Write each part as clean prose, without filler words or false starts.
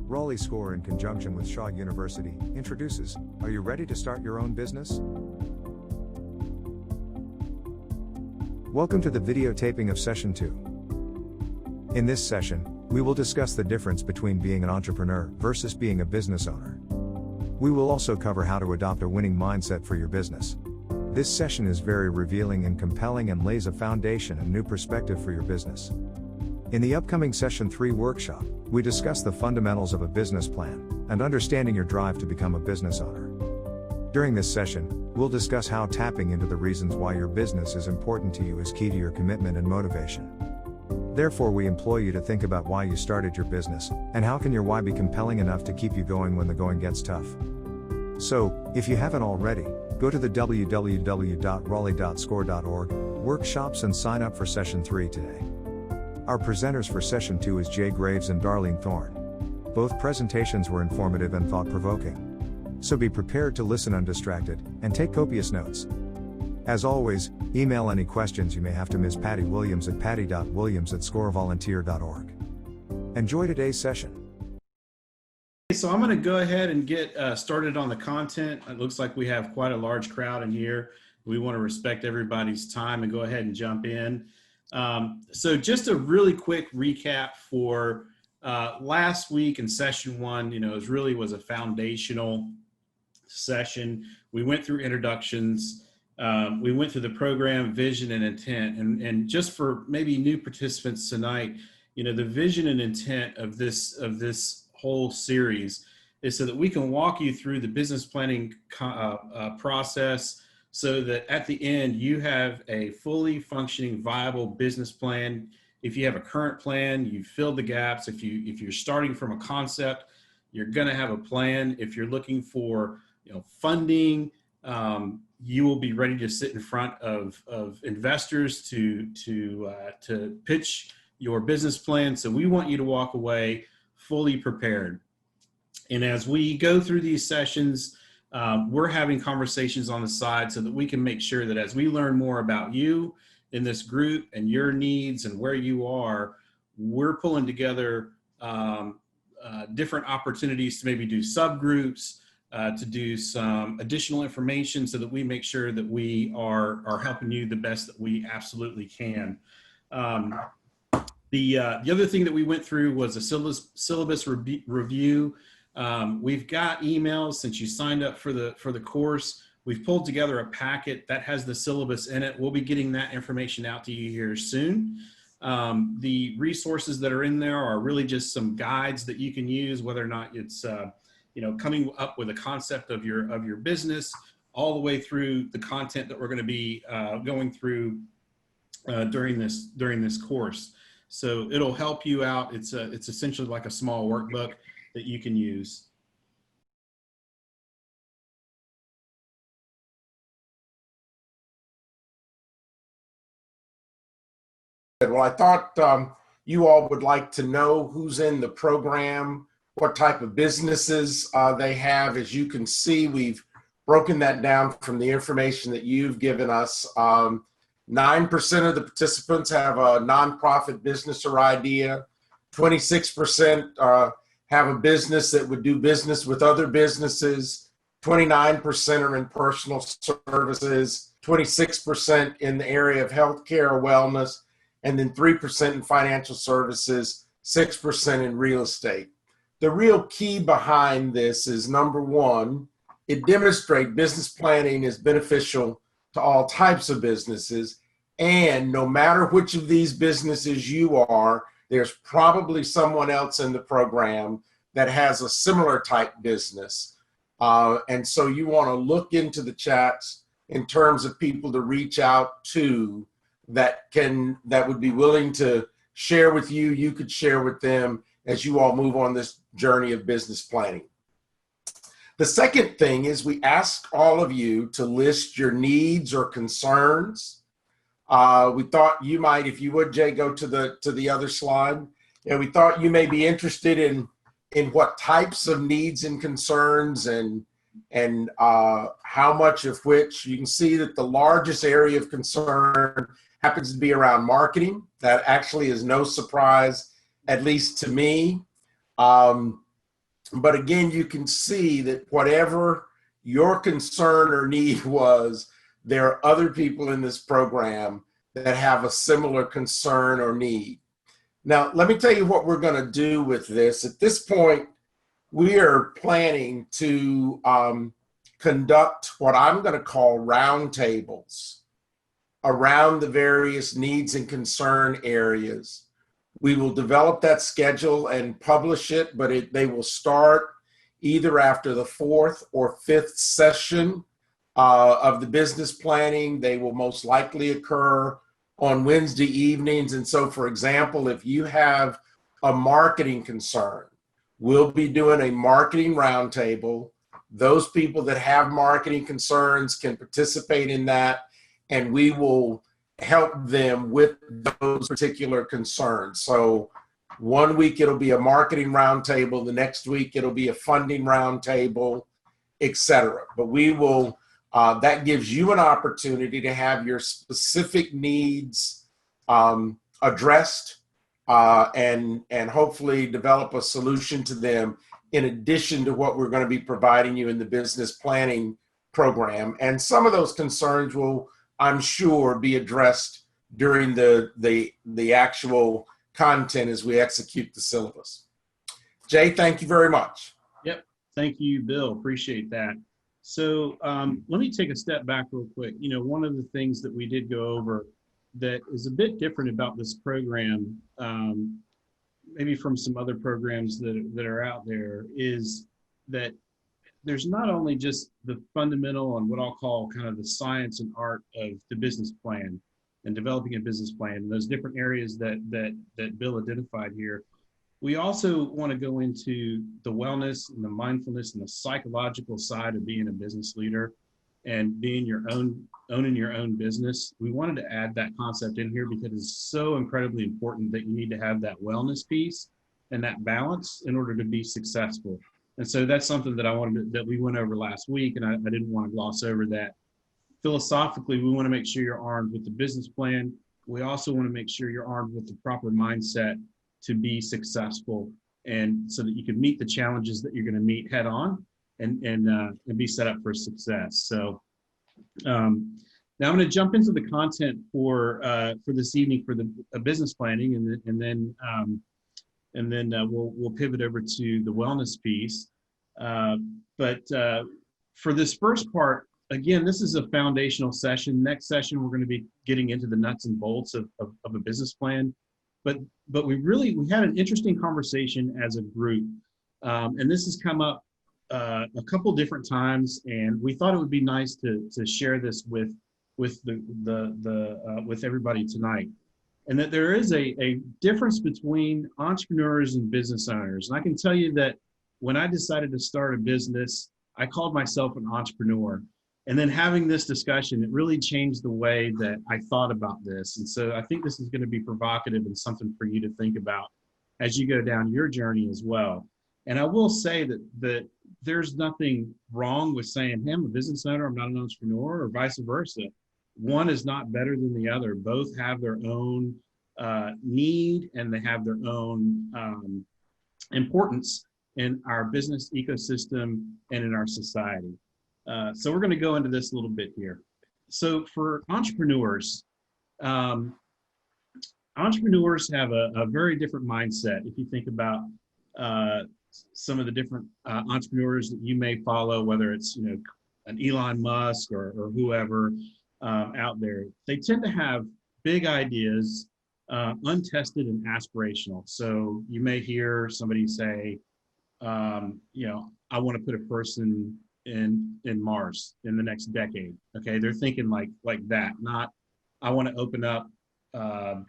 Raleigh Score, in conjunction with Shaw University, introduces, Are you ready to start your own business? Welcome to the videotaping of Session 2. In this session, we will discuss the difference between being an entrepreneur versus being a business owner. We will also cover how to adopt a winning mindset for your business. This session is very revealing and compelling and lays a foundation and new perspective for your business. In the upcoming Session 3 workshop, we discuss the fundamentals of a business plan and understanding your drive to become a business owner. During this session, we'll discuss how tapping into the reasons why your business is important to you is key to your commitment and motivation. Therefore, we implore you to think about why you started your business, and how can your why be compelling enough to keep you going when the going gets tough. So, if you haven't already, go to the www.raleigh.score.org workshops and sign up for Session 3 today. Our presenters for Session 2 is Jay Graves and Darlene Thorne. Both presentations were informative and thought-provoking. So be prepared to listen undistracted, and take copious notes. As always, email any questions you may have to Ms. Patty Williams at patty.williams@scorevolunteer.org. Enjoy today's session. So I'm going to go ahead and get started on the content. It looks like we have quite a large crowd in here. We want to respect everybody's time and go ahead and jump in. So just a really quick recap for last week in Session 1, it was a foundational session. We went through introductions. We went through the program, vision, and intent. And just for maybe new participants tonight, the vision and intent of this whole series is so that we can walk you through the business planning process, so that at the end you have a fully functioning, viable business plan. If you have a current plan, you've filled the gaps. If you're starting from a concept, you're going to have a plan. If you're looking for funding, you will be ready to sit in front of investors to pitch your business plan. So we want you to walk away fully prepared. And as we go through these sessions, we're having conversations on the side so that we can make sure that as we learn more about you in this group and your needs and where you are, we're pulling together different opportunities to maybe do subgroups, to do some additional information so that we make sure that we are helping you the best that we absolutely can. The other thing that we went through was a syllabus review. We've got emails since you signed up for the course. We've pulled together a packet that has the syllabus in it. We'll be getting that information out to you here soon. The resources that are in there are really just some guides that you can use, whether or not it's coming up with a concept of your business, all the way through the content that we're going to be going through during this course. So it'll help you out. It's essentially like a small workbook that you can use. Well, I thought you all would like to know who's in the program, what type of businesses they have. As you can see, we've broken that down from the information that you've given us. 9% of the participants have a nonprofit business or idea. 26% have a business that would do business with other businesses. 29% are in personal services. 26% in the area of healthcare or wellness. And then 3% in financial services, 6% in real estate. The real key behind this is, number one, it demonstrates business planning is beneficial to all types of businesses. And no matter which of these businesses you are, there's probably someone else in the program that has a similar type business. And so you want to look into the chats in terms of people to reach out to that would be willing to share with you. You could share with them as you all move on this journey of business planning. The second thing is we ask all of you to list your needs or concerns. We thought you might, if you would, Jay, go to the other slide. We thought you may be interested in what types of needs and concerns and how much of which. You can see that the largest area of concern happens to be around marketing. That actually is no surprise, at least to me. But again, you can see that whatever your concern or need was, there are other people in this program that have a similar concern or need. Now, let me tell you what we're going to do with this. At this point, we are planning to conduct what I'm going to call roundtables around the various needs and concern areas. We will develop that schedule and publish it, but they will start either after the fourth or fifth session of the business planning. They will most likely occur on Wednesday evenings. And so, for example, if you have a marketing concern, we'll be doing a marketing roundtable. Those people that have marketing concerns can participate in that, and we will help them with those particular concerns. So one week it'll be a marketing roundtable, the next week it'll be a funding roundtable, etc. But we will, that gives you an opportunity to have your specific needs addressed and hopefully develop a solution to them in addition to what we're going to be providing you in the business planning program. And some of those concerns will, I'm sure, be addressed during the actual content as we execute the syllabus. Jay, thank you very much. Yep. Thank you, Bill. Appreciate that. So let me take a step back real quick. You know, one of the things that we did go over that is a bit different about this program, maybe from some other programs that are out there, is that there's not only just the fundamental and what I'll call kind of the science and art of the business plan and developing a business plan, and those different areas that Bill identified here. We also want to go into the wellness and the mindfulness and the psychological side of being a business leader and being owning your own business. We wanted to add that concept in here because it's so incredibly important that you need to have that wellness piece and that balance in order to be successful. And so that's something that that we went over last week, and I didn't want to gloss over that. Philosophically, we want to make sure you're armed with the business plan. We also want to make sure you're armed with the proper mindset to be successful, and so that you can meet the challenges that you're going to meet head on and be set up for success. So now I'm going to jump into the content for this evening for the business planning, and then we'll pivot over to the wellness piece. But for this first part, again, this is a foundational session. Next session, we're going to be getting into the nuts and bolts of a business plan. But we had an interesting conversation as a group, and this has come up a couple different times, and we thought it would be nice to share this with everybody tonight. And that there is a difference between entrepreneurs and business owners. And I can tell you that when I decided to start a business, I called myself an entrepreneur. And then having this discussion, it really changed the way that I thought about this. And so I think this is going to be provocative and something for you to think about as you go down your journey as well. And I will say that there's nothing wrong with saying, hey, I'm a business owner, I'm not an entrepreneur, or vice versa. One is not better than the other. Both have their own need, and they have their own importance in our business ecosystem and in our society. So we're going to go into this a little bit here. So for entrepreneurs, entrepreneurs have a very different mindset. If you think about some of the different entrepreneurs that you may follow, whether it's an Elon Musk or whoever out there, they tend to have big ideas, untested and aspirational. So you may hear somebody say, I want to put a person in Mars in the next decade. Okay, they're thinking like that, not I want to open up a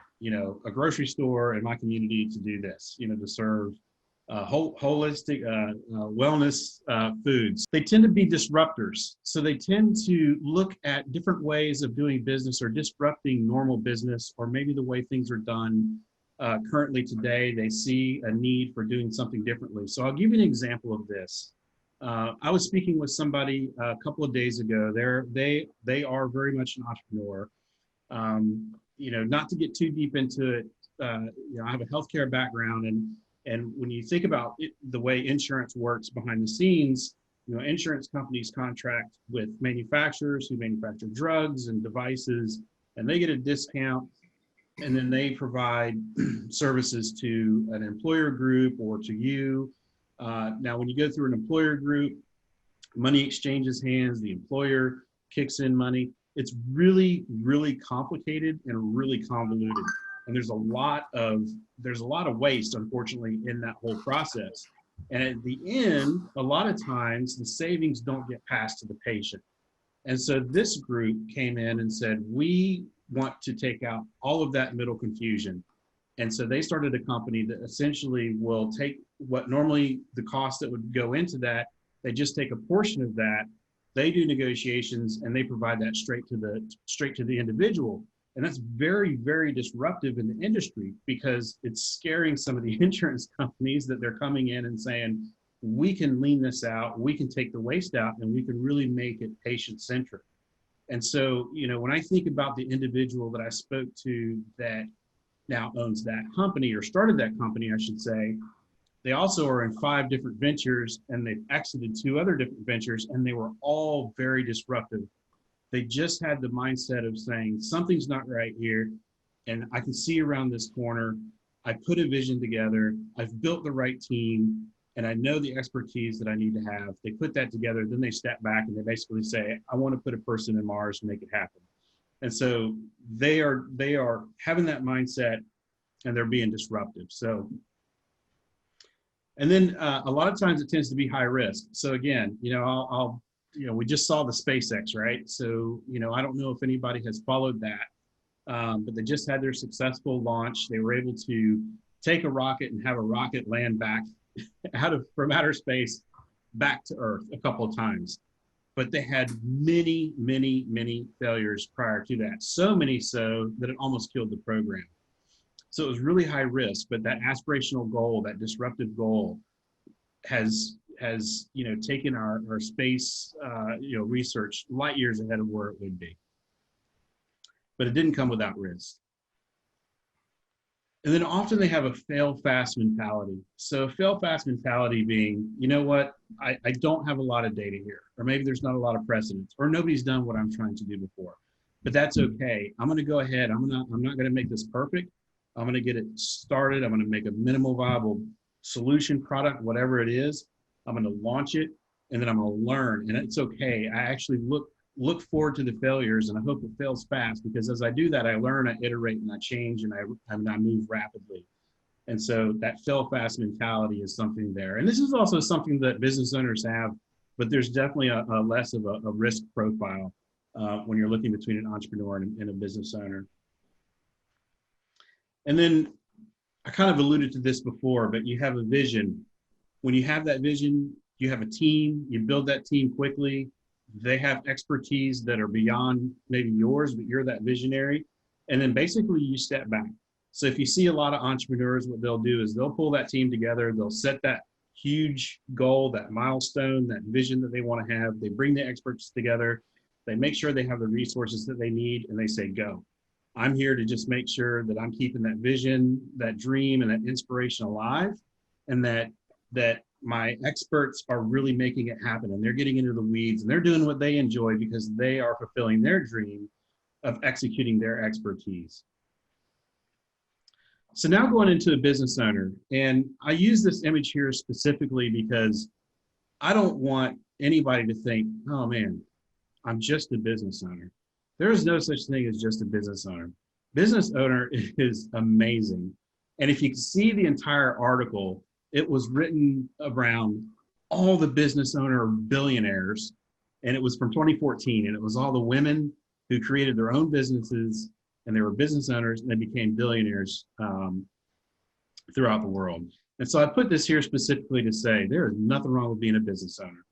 grocery store in my community to do this, to serve holistic wellness foods. They tend to be disruptors. So they tend to look at different ways of doing business or disrupting normal business, or maybe the way things are done currently today. They see a need for doing something differently. So I'll give you an example of this. I was speaking with somebody a couple of days ago. They are very much an entrepreneur. Not to get too deep into it, I have a healthcare background, and And when you think about it, the way insurance works behind the scenes, insurance companies contract with manufacturers who manufacture drugs and devices, and they get a discount, and then they provide services to an employer group or to you. Now, when you go through an employer group, money exchanges hands, the employer kicks in money. It's really, really complicated and really convoluted. And there's a lot of waste, unfortunately, in that whole process. And at the end, a lot of times the savings don't get passed to the patient. And so this group came in and said, we want to take out all of that middle confusion. And so they started a company that essentially will take what normally the cost that would go into that, they just take a portion of that, they do negotiations, and they provide that straight to the individual. And that's very, very disruptive in the industry, because it's scaring some of the insurance companies that they're coming in and saying, we can lean this out, we can take the waste out, and we can really make it patient-centric. And so, when I think about the individual that I spoke to that now owns that company, or started that company, I should say, they also are in 5 different ventures, and they've exited 2 other different ventures, and they were all very disruptive. They just had the mindset of saying, something's not right here, and I can see around this corner. I put a vision together, I've built the right team, and I know the expertise that I need to have. They put that together, then they step back and they basically say, I want to put a person in Mars and make it happen. And so they are having that mindset, and they're being disruptive. So, and then a lot of times it tends to be high risk. So again, we just saw the SpaceX, right? So, I don't know if anybody has followed that, but they just had their successful launch. They were able to take a rocket and have a rocket land back from outer space back to Earth a couple of times. But they had many, many, many failures prior to that. So many so that it almost killed the program. So it was really high risk, but that aspirational goal, that disruptive goal has taken our space research light years ahead of where it would be. But it didn't come without risk. And then often they have a fail fast mentality. So fail fast mentality being, I don't have a lot of data here, or maybe there's not a lot of precedence, or nobody's done what I'm trying to do before. But that's okay. I'm going to go ahead. I'm not going to make this perfect. I'm going to get it started. I'm going to make a minimal viable solution, product, whatever it is. I'm going to launch it, and then I'm going to learn. And it's okay. I actually look forward to the failures, and I hope it fails fast, because as I do that, I learn, I iterate, and I change, and I move rapidly. And so that fail fast mentality is something there. And this is also something that business owners have, but there's definitely a less of a risk profile when you're looking between an entrepreneur and a business owner. And then I kind of alluded to this before, but you have a vision. When you have that vision, you have a team, you build that team quickly. They have expertise that are beyond maybe yours, but you're that visionary. And then basically you step back. So if you see a lot of entrepreneurs, what they'll do is they'll pull that team together. They'll set that huge goal, that milestone, that vision that they want to have. They bring the experts together. They make sure they have the resources that they need, and they say, go. I'm here to just make sure that I'm keeping that vision, that dream, and that inspiration alive, and that my experts are really making it happen, and they're getting into the weeds, and they're doing what they enjoy because they are fulfilling their dream of executing their expertise. So now going into a business owner, and I use this image here specifically because I don't want anybody to think, oh man, I'm just a business owner. There is no such thing as just a business owner. Business owner is amazing. And if you can see the entire article, it was written around all the business owner billionaires, and it was from 2014, and it was all the women who created their own businesses, and they were business owners, and they became billionaires throughout the world. And so I put this here specifically to say there is nothing wrong with being a business owner.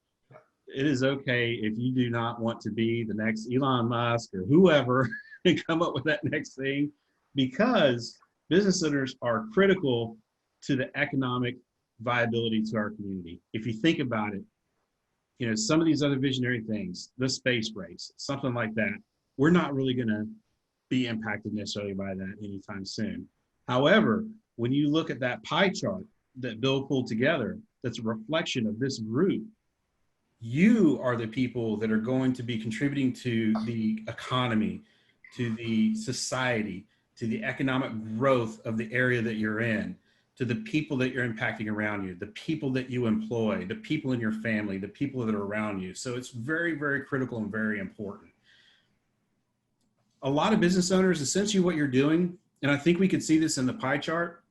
It is okay if you do not want to be the next Elon Musk or whoever and come up with that next thing, because business owners are critical to the economic viability to our community. If you think about it, some of these other visionary things, the space race, something like that, we're not really going to be impacted necessarily by that anytime soon. However, when you look at that pie chart, that Bill pulled together, that's a reflection of this group. You are the people that are going to be contributing to the economy, to the society, to the economic growth of the area that you're in, to the people that you're impacting around you, the people that you employ, the people in your family, the people that are around you. So it's very, very critical and very important. A lot of business owners, essentially what you're doing, and I think we could see this in the pie chart,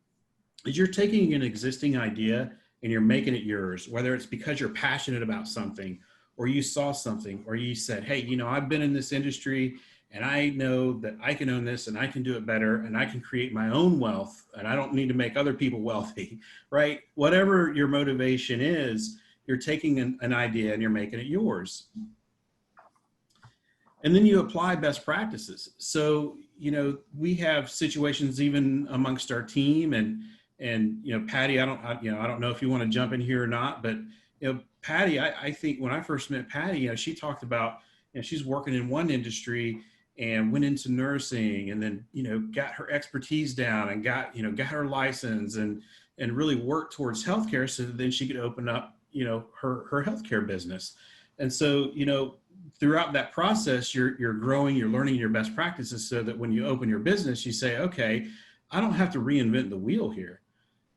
is you're taking an existing idea and you're making it yours, whether it's because you're passionate about something, or you saw something, or you said, hey, you know, I've been in this industry and I know that I can own this and I can do it better and I can create my own wealth and I don't need to make other people wealthy, right? Whatever your motivation is, you're taking an idea and you're making it yours. And then you apply best practices. So, you know, we have situations even amongst our team, and you know, Patty, I don't know if you want to jump in here or not, but you know, Patty, I think when I first met Patty, you know, she talked about, you know, she's working in one industry and went into nursing, and then, you know, got her expertise down and got her license and really worked towards healthcare, so that then she could open up, you know, her healthcare business. And so, you know, throughout that process, you're growing, you're learning your best practices, so that when you open your business, you say, okay, I don't have to reinvent the wheel here.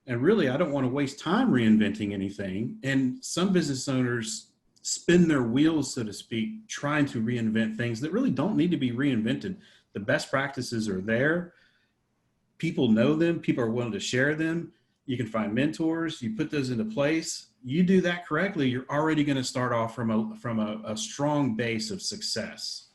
And really, I don't want to waste time reinventing anything. And some business owners spin their wheels, so to speak, trying to reinvent things that really don't need to be reinvented. The best practices are there. People know them. People are willing to share them. You can find mentors. You put those into place. You do that correctly, you're already going to start off from a strong base of success.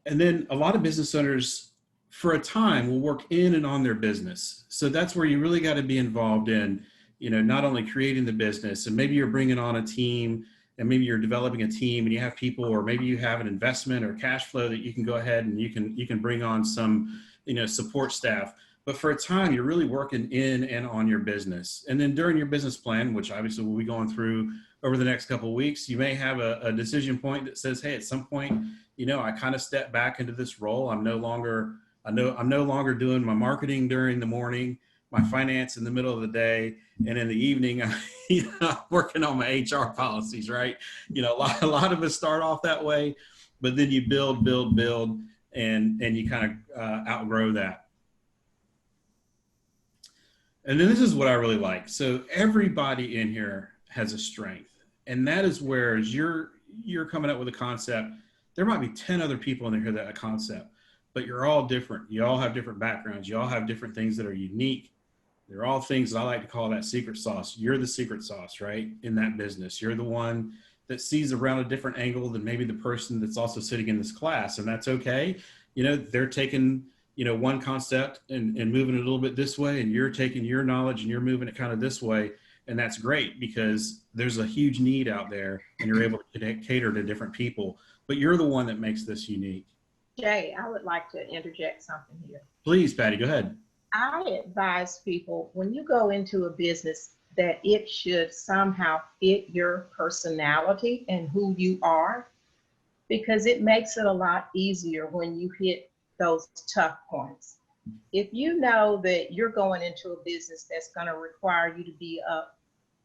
And then a lot of business owners, for a time, will work in and on their business. So that's where you really got to be involved in, you know, not only creating the business, and maybe you're bringing on a team, and maybe you're developing a team and you have people, or maybe you have an investment or cash flow that you can go ahead and you can bring on some, you know, support staff. But for a time, you're really working in and on your business. And then during your business plan, which obviously we'll be going through over the next couple of weeks, you may have a decision point that says, hey, at some point, you know, I kind of step back into this role. I'm no longer doing my marketing during the morning, my finance in the middle of the day, and in the evening, you know, I'm working on my HR policies, right? You know, a lot of us start off that way, but then you build, and you kind of outgrow that. And then this is what I really like. So everybody in here has a strength, and that is where, as you're coming up with a concept, there might be 10 other people in there that have a concept, but you're all different. You all have different backgrounds. You all have different things that are unique. They're all things that I like to call that secret sauce. You're the secret sauce, right? In that business, you're the one that sees around a different angle than maybe the person that's also sitting in this class, and that's okay. You know, they're taking, you know, one concept and moving it a little bit this way, and you're taking your knowledge and you're moving it kind of this way. And that's great, because there's a huge need out there and you're able to cater to different people, but you're the one that makes this unique. Jay, I would like to interject something here. Please, Patty, go ahead. I advise people, when you go into a business, that it should somehow fit your personality and who you are, because it makes it a lot easier when you hit those tough points. If you know that you're going into a business that's going to require you to be up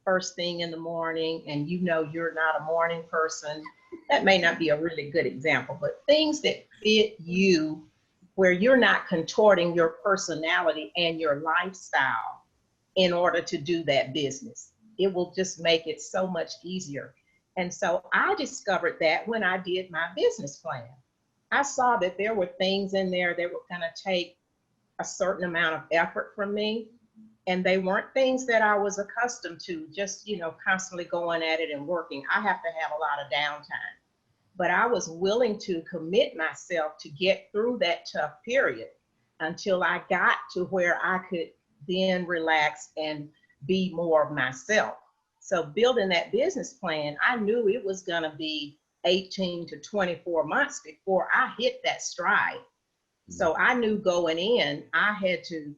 first thing in the morning, and you know you're not a morning person, that may not be a really good example, but things that fit you, where you're not contorting your personality and your lifestyle in order to do that business, it will just make it so much easier. And so I discovered that when I did my business plan. I saw that there were things in there that were going to take a certain amount of effort from me. And they weren't things that I was accustomed to, just, you know, constantly going at it and working. I have to have a lot of downtime. But I was willing to commit myself to get through that tough period until I got to where I could then relax and be more of myself. So building that business plan, I knew it was going to be 18 to 24 months before I hit that stride. So I knew going in, I had to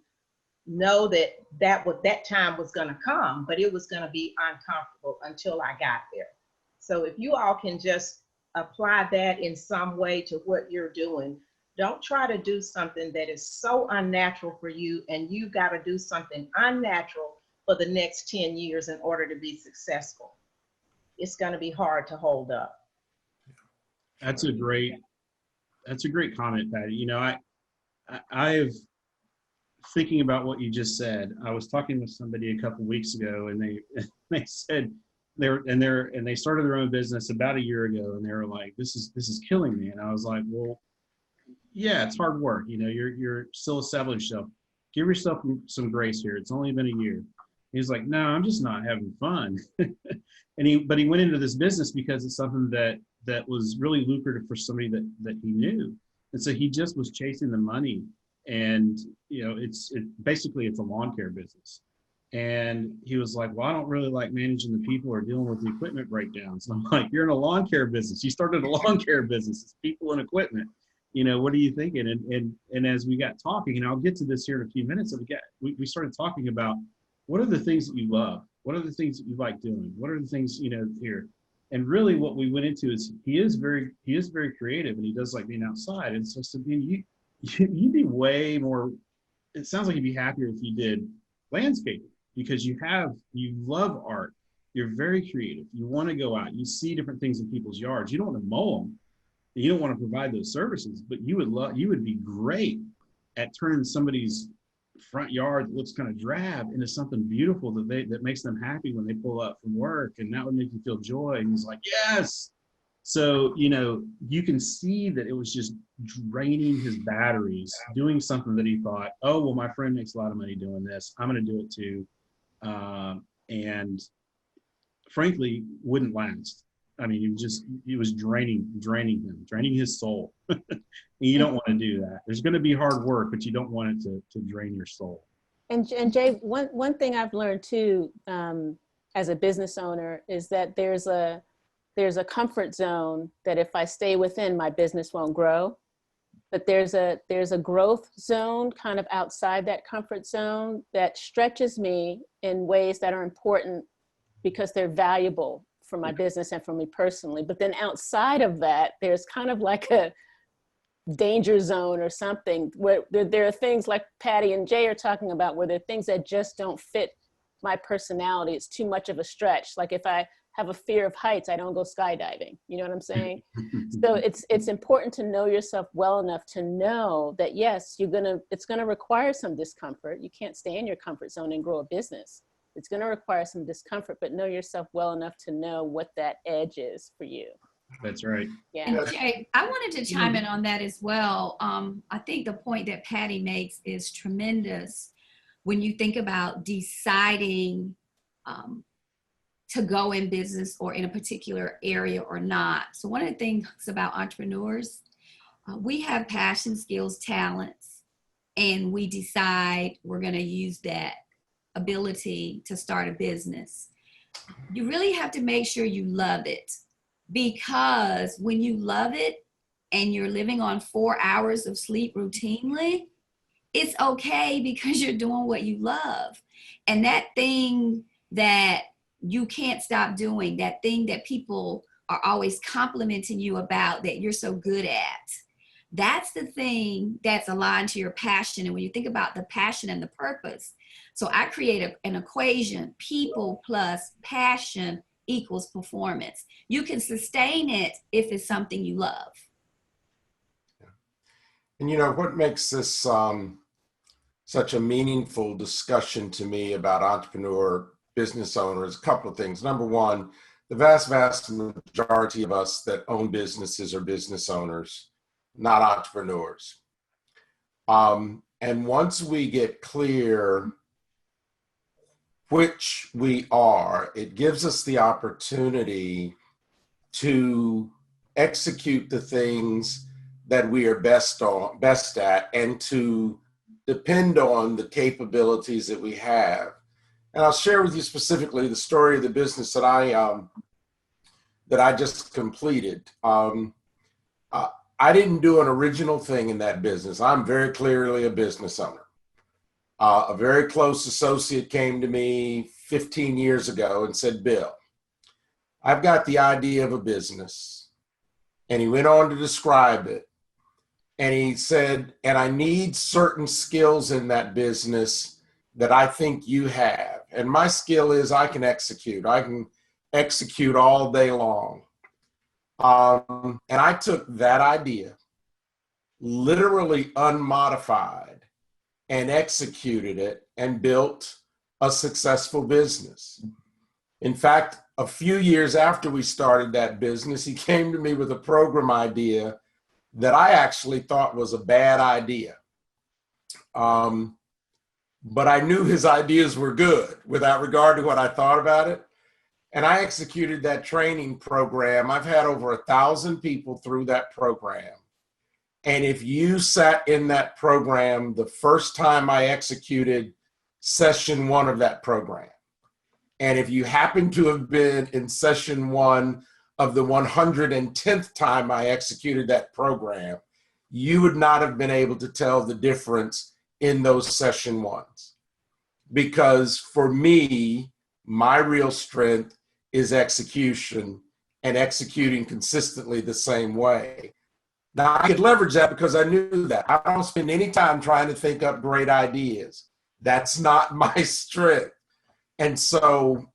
know that time was going to come, but it was going to be uncomfortable until I got there. So if you all can just apply that in some way to what you're doing, Don't try to do something that is so unnatural for you, and you got to do something unnatural for the next 10 years in order to be successful. It's going to be hard to hold up. That's a great comment, Patty. You know, I've thinking about what you just said. I was talking with somebody a couple weeks ago, and they said they started their own business about a year ago, and they were like, this is killing me. And I was like, well, yeah, it's hard work. You know, you're still establishing yourself. Give yourself some grace here. It's only been a year. He's like, no, I'm just not having fun. But he went into this business because it's something that was really lucrative for somebody that he knew. And so he just was chasing the money. And, you know, basically it's a lawn care business. And he was like, well, I don't really like managing the people or dealing with the equipment breakdowns. And I'm like, you're in a lawn care business. You started a lawn care business. It's people and equipment. You know, what are you thinking? And as we got talking, and I'll get to this here in a few minutes, we started talking about what are the things that you love? What are the things that you like doing? What are the things, you know, here? And really what we went into is he is very creative, and he does like being outside. And so I said, you'd be way more, it sounds like you'd be happier if you did landscaping, because you love art. You're very creative. You want to go out. You see different things in people's yards. You don't want to mow them. You don't want to provide those services, but you would be great at turning somebody's front yard that looks kind of drab into something beautiful that makes them happy when they pull up from work, and that would make you feel joy. And he's like, yes. So, you know, you can see that it was just draining his batteries, doing something that he thought, oh, well, my friend makes a lot of money doing this, I'm going to do it too. And frankly, wouldn't last. I mean, it was draining him, draining his soul. You don't want to do that. There's going to be hard work, but you don't want it to drain your soul. And Jay, one thing I've learned too, as a business owner, is that there's a comfort zone that if I stay within, my business won't grow. But there's a growth zone kind of outside that comfort zone that stretches me in ways that are important because they're valuable for my business and for me personally. But then outside of that, there's kind of like a danger zone or something where there are things like Patty and Jay are talking about, where there are things that just don't fit my personality. It's too much of a stretch. Like if I have a fear of heights, I don't go skydiving. You know what I'm saying? So it's important to know yourself well enough to know that, yes, it's gonna require some discomfort. You can't stay in your comfort zone and grow a business. It's gonna require some discomfort, but know yourself well enough to know what that edge is for you. That's right. Yeah. And Jay, I wanted to chime in on that as well. I think the point that Patty makes is tremendous when you think about deciding to go in business or in a particular area or not. So one of the things about entrepreneurs, we have passion, skills, talents, and we decide we're going to use that ability to start a business. You really have to make sure you love it, because when you love it and you're living on 4 hours of sleep routinely, it's okay because you're doing what you love. And that thing that you can't stop doing, that thing that people are always complimenting you about that you're so good at, that's the thing that's aligned to your passion. And when you think about the passion and the purpose, so I create an equation: people plus passion equals performance. You can sustain it if it's something you love. And you know, what makes this such a meaningful discussion to me about entrepreneur business owners, a couple of things. Number one, the vast majority of us that own businesses are business owners, not entrepreneurs. And once we get clear which we are, it gives us the opportunity to execute the things that we are best at, and to depend on the capabilities that we have. And I'll share with you specifically the story of the business that I just completed. I didn't do an original thing in that business. I'm very clearly a business owner. A very close associate came to me 15 years ago and said, Bill, I've got the idea of a business. And he went on to describe it. And he said, and I need certain skills in that business that I think you have. And my skill is I can execute. I can execute all day long. And I took that idea, literally unmodified, and executed it and built a successful business. In fact, a few years after we started that business, he came to me with a program idea that I actually thought was a bad idea. But I knew his ideas were good without regard to what I thought about it. And I executed that training program. I've had over 1,000 people through that program. And if you sat in that program the first time I executed session 1 of that program, and if you happen to have been in session 1 of the 110th time I executed that program, you would not have been able to tell the difference in those session 1s. Because for me, my real strength is execution, and executing consistently the same way. Now, I could leverage that because I knew that. I don't spend any time trying to think up great ideas. That's not my strength. And so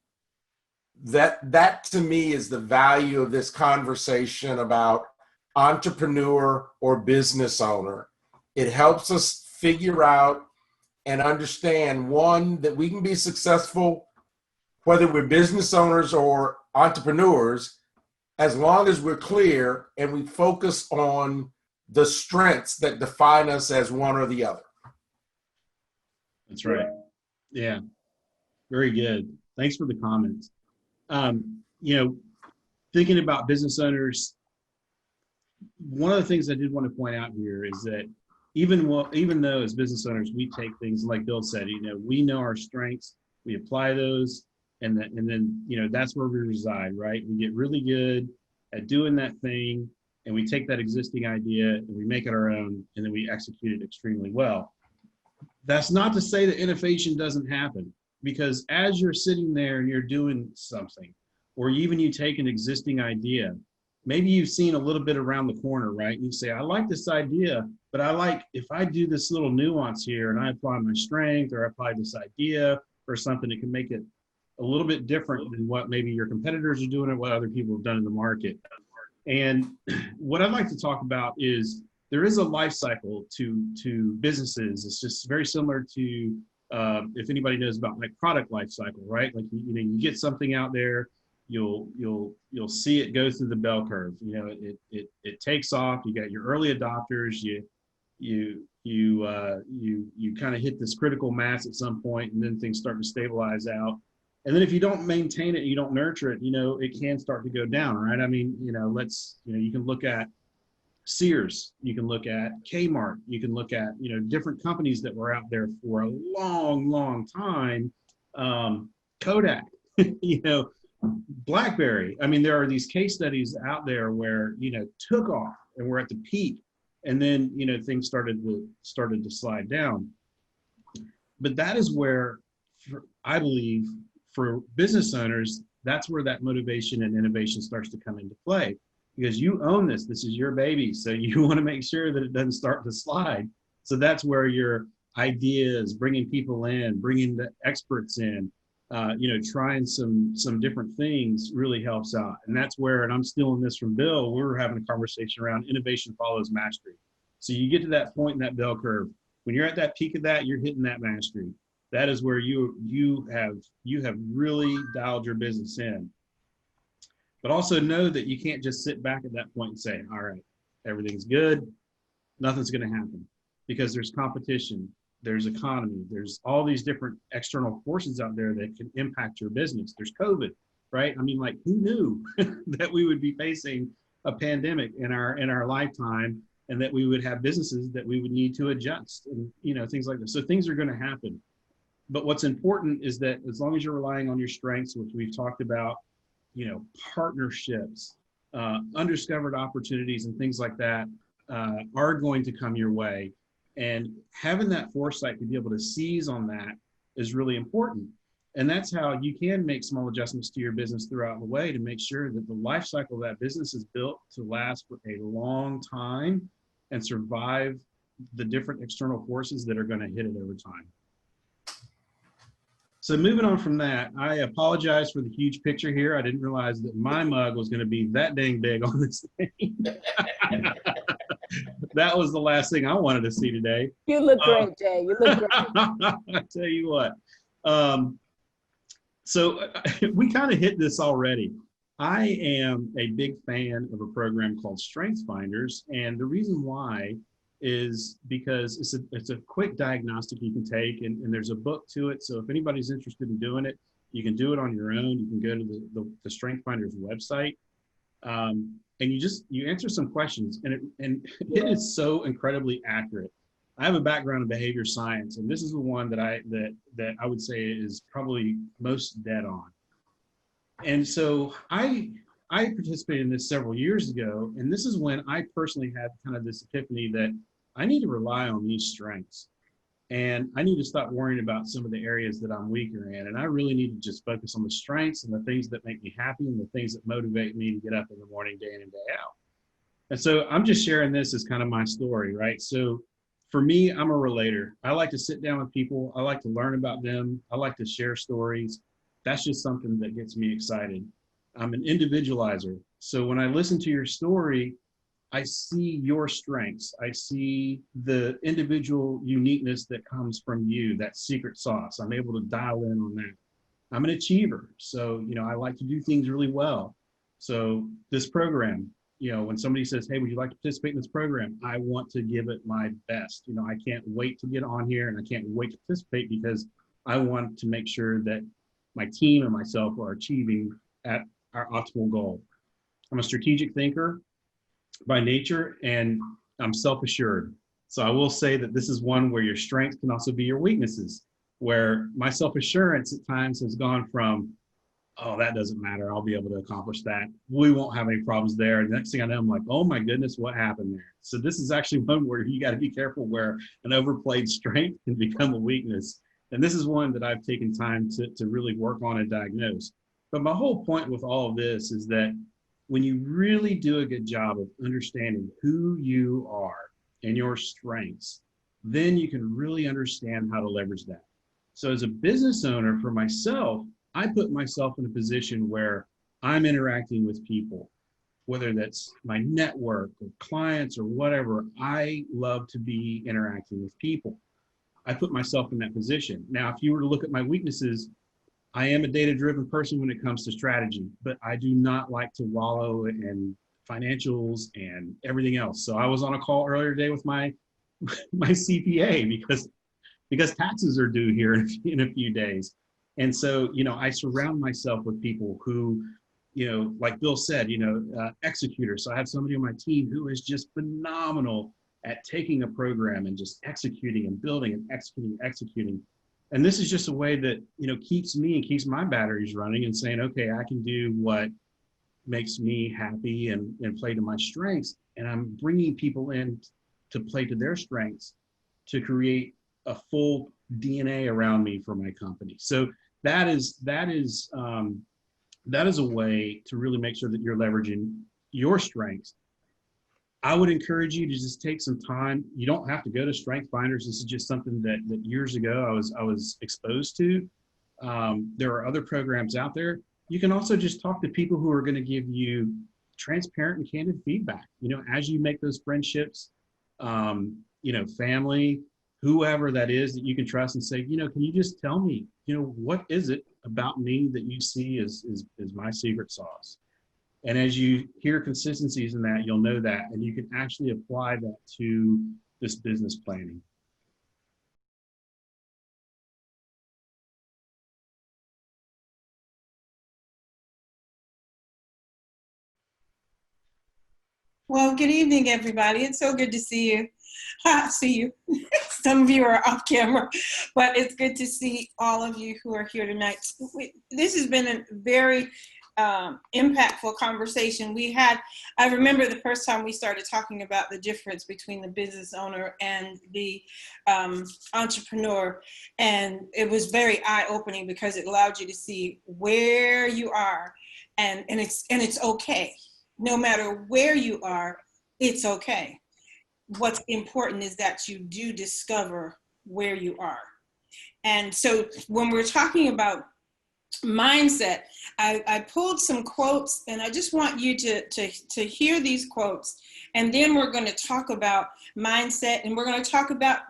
that to me is the value of this conversation about entrepreneur or business owner. It helps us figure out and understand, one, that we can be successful whether we're business owners or entrepreneurs, as long as we're clear and we focus on the strengths that define us as one or the other. That's right. Yeah. Very good. Thanks for the comments. Thinking about business owners, one of the things I did want to point out here is that even though as business owners, we take things like Bill said, we know our strengths, we apply those, and then that's where we reside, right? We get really good at doing that thing, and we take that existing idea and we make it our own, and then we execute it extremely well. That's not to say that innovation doesn't happen, because as you're sitting there and you're doing something, or even you take an existing idea, maybe you've seen a little bit around the corner, right? You say, I like this idea, but I like if I do this little nuance here and I apply my strength, or I apply this idea or something, it can make it a little bit different than what maybe your competitors are doing or what other people have done in the market. And what I'd like to talk about is there is a life cycle to businesses. It's just very similar to if anybody knows about like product life cycle, right? Like you get something out there, you'll see it go through the bell curve. It takes off. You got your early adopters. You kind of hit this critical mass at some point, and then things start to stabilize out. And then if you don't maintain it, you don't nurture it, it can start to go down, right? I mean, you can look at Sears, you can look at Kmart, you can look at, different companies that were out there for a long, long time. Kodak, BlackBerry. I mean, there are these case studies out there where, took off and we're at the peak, and then, things started to slide down. But that is where, I believe, for business owners, that's where that motivation and innovation starts to come into play, because you own this. This is your baby. So you want to make sure that it doesn't start to slide. So that's where your ideas, bringing people in, bringing the experts in, trying some different things really helps out. And that's where, and I'm stealing this from Bill, we were having a conversation around innovation follows mastery. So you get to that point in that bell curve. When you're at that peak of that, you're hitting that mastery. That is where you have really dialed your business in. But also know that you can't just sit back at that point and say, all right, everything's good, nothing's going to happen, because there's competition, there's economy, there's all these different external forces out there that can impact your business. There's COVID, right? I mean, like, who knew that we would be facing a pandemic in our lifetime, and that we would have businesses that we would need to adjust, and things like this. So things are going to happen. But what's important is that as long as you're relying on your strengths, which we've talked about, partnerships, undiscovered opportunities and things like that are going to come your way. And having that foresight to be able to seize on that is really important. And that's how you can make small adjustments to your business throughout the way to make sure that the life cycle of that business is built to last for a long time, and survive the different external forces that are going to hit it over time. So moving on from that, I apologize for the huge picture here. I didn't realize that my mug was going to be that dang big on this thing. That was the last thing I wanted to see today. You look great, Jay. You look great. I tell you what. So we kind of hit this already. I am a big fan of a program called Strengths Finders, and the reason why is because it's a quick diagnostic you can take, and there's a book to it. So if anybody's interested in doing it, you can do it on your own. You can go to the Strengths Finders website, and you answer some questions, and it is so incredibly accurate. I have a background in behavior science, and this is the one that I would say is probably most dead on. And so I participated in this several years ago, and this is when I personally had kind of this epiphany that I need to rely on these strengths, and I need to stop worrying about some of the areas that I'm weaker in, and I really need to just focus on the strengths and the things that make me happy and the things that motivate me to get up in the morning, day in and day out. And so I'm just sharing this as kind of my story, right? So for me, I'm a relator. I like to sit down with people. I like to learn about them. I like to share stories. That's just something that gets me excited. I'm an individualizer. So when I listen to your story, I see your strengths. I see the individual uniqueness that comes from you, that secret sauce. I'm able to dial in on that. I'm an achiever. So, I like to do things really well. So this program, when somebody says, hey, would you like to participate in this program? I want to give it my best. I can't wait to get on here, and I can't wait to participate because I want to make sure that my team and myself are achieving at our optimal goal. I'm a strategic thinker by nature, and I'm self-assured. So I will say that this is one where your strengths can also be your weaknesses, where my self-assurance at times has gone from, oh, that doesn't matter, I'll be able to accomplish that, we won't have any problems there. And the next thing I know, I'm like, oh my goodness, what happened there? So this is actually one where you got to be careful, where an overplayed strength can become a weakness. And this is one that I've taken time to really work on and diagnose. But my whole point with all of this is that when you really do a good job of understanding who you are and your strengths, then you can really understand how to leverage that. So as a business owner, for myself, I put myself in a position where I'm interacting with people, whether that's my network or clients or whatever. I love to be interacting with people. I put myself in that position. Now, if you were to look at my weaknesses, I am a data-driven person when it comes to strategy, but I do not like to wallow in financials and everything else. So I was on a call earlier today with my CPA because taxes are due here in a few days. And so, I surround myself with people who, like Bill said, executors. So I have somebody on my team who is just phenomenal at taking a program and just executing and building and executing. And this is just a way that, keeps me and keeps my batteries running and saying, okay, I can do what makes me happy and play to my strengths. And I'm bringing people in to play to their strengths to create a full DNA around me for my company. So that is a way to really make sure that you're leveraging your strengths. I would encourage you to just take some time. You don't have to go to Strength Finders. This is just something that years ago I was exposed to. There are other programs out there. You can also just talk to people who are going to give you transparent and candid feedback. As you make those friendships, family, whoever that is that you can trust, and say, can you just tell me, what is it about me that you see is my secret sauce? And as you hear consistencies in that, you'll know that, and you can actually apply that to this business planning. Well, good evening, everybody. It's so good to see you. I see you. Some of you are off camera, but it's good to see all of you who are here tonight. This has been a very impactful conversation. I remember the first time we started talking about the difference between the business owner and the entrepreneur, and it was very eye-opening because it allowed you to see where you are, and it's okay. No matter where you are, it's okay. what's important is that you do discover where you are. And so when we're talking about mindset, I pulled some quotes, and I just want you to hear these quotes, and then we're going to talk about mindset, and we're going to talk about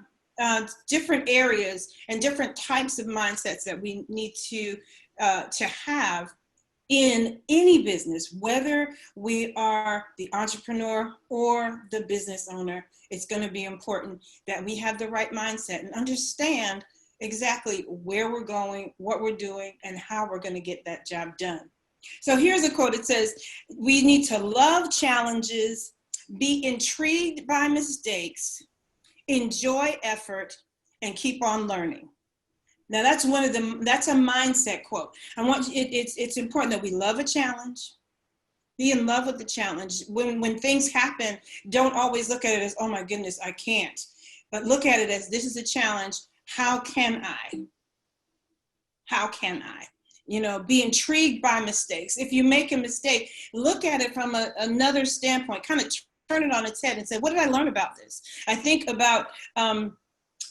different areas and different types of mindsets that we need to have in any business, whether we are the entrepreneur or the business owner. It's going to be important that we have the right mindset and understand exactly where we're going, what we're doing, and how we're going to get that job done. So here's a quote. It says, we need to love challenges, be intrigued by mistakes, enjoy effort, and keep on learning. Now that's that's a mindset quote. It's important that we love a challenge, be in love with the challenge. When things happen, don't always look at it as, oh my goodness, I can't. But look at it as, this is a challenge. How can I? How can I? You know, be intrigued by mistakes. If you make a mistake, look at it from another standpoint, kind of turn it on its head and say, what did I learn about this? I think about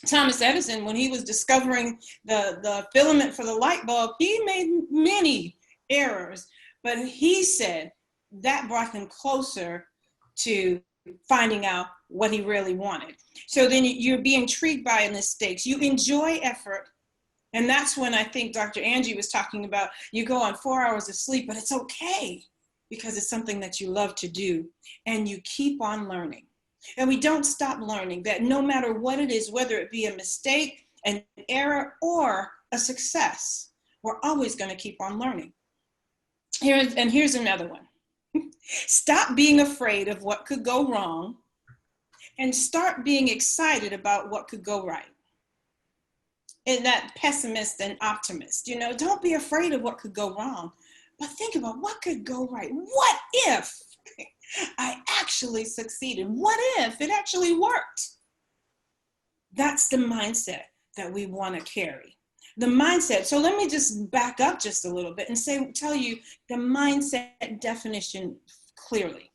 Thomas Edison, when he was discovering the filament for the light bulb, he made many errors, but he said that brought him closer to finding out what he really wanted. So then you're being intrigued by mistakes. You enjoy effort. And that's when I think Dr. Angie was talking about, you go on 4 hours of sleep, but it's okay because it's something that you love to do, and you keep on learning. And we don't stop learning, that no matter what it is, whether it be a mistake, an error, or a success, we're always going to keep on learning. Here's another one. Stop being afraid of what could go wrong and start being excited about what could go right. And that pessimist and optimist, you know, don't be afraid of what could go wrong, but think about what could go right. What if I actually succeeded? What if it actually worked? That's the mindset that we want to carry. The mindset. So let me just back up just a little bit and tell you the mindset definition clearly.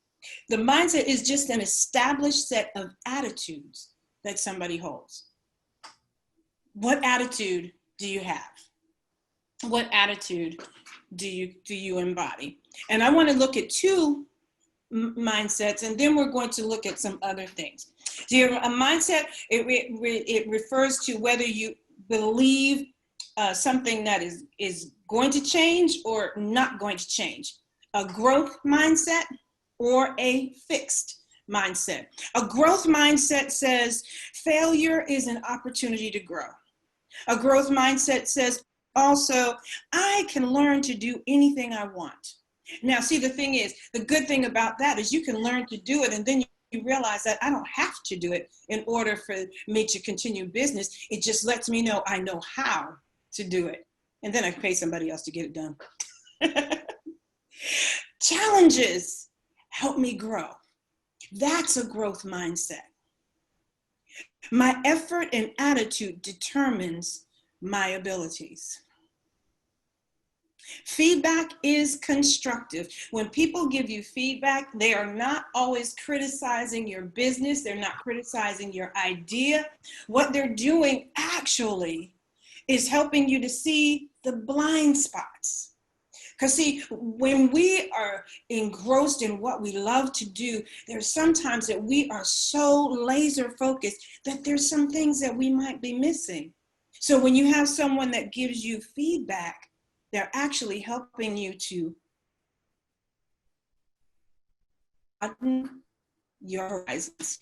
The mindset is just an established set of attitudes that somebody holds. What attitude do you have? What attitude do you embody? And I want to look at two mindsets, and then we're going to look at some other things. So a mindset, it refers to whether you believe something that is going to change or not going to change. A growth mindset or a fixed mindset. A growth mindset says failure is an opportunity to grow. A growth mindset says also, I can learn to do anything I want. Now, see, the thing is, the good thing about that is you can learn to do it, and then you realize that I don't have to do it in order for me to continue business. It just lets me know I know how to do it. And then I can pay somebody else to get it done. Challenges help me grow. That's a growth mindset. My effort and attitude determines my abilities. Feedback is constructive. When people give you feedback, they are not always criticizing your business. They're not criticizing your idea. What they're doing actually is helping you to see the blind spots. Because see, when we are engrossed in what we love to do, there's sometimes that we are so laser focused that there's some things that we might be missing. So when you have someone that gives you feedback, they're actually helping you to broaden your horizons.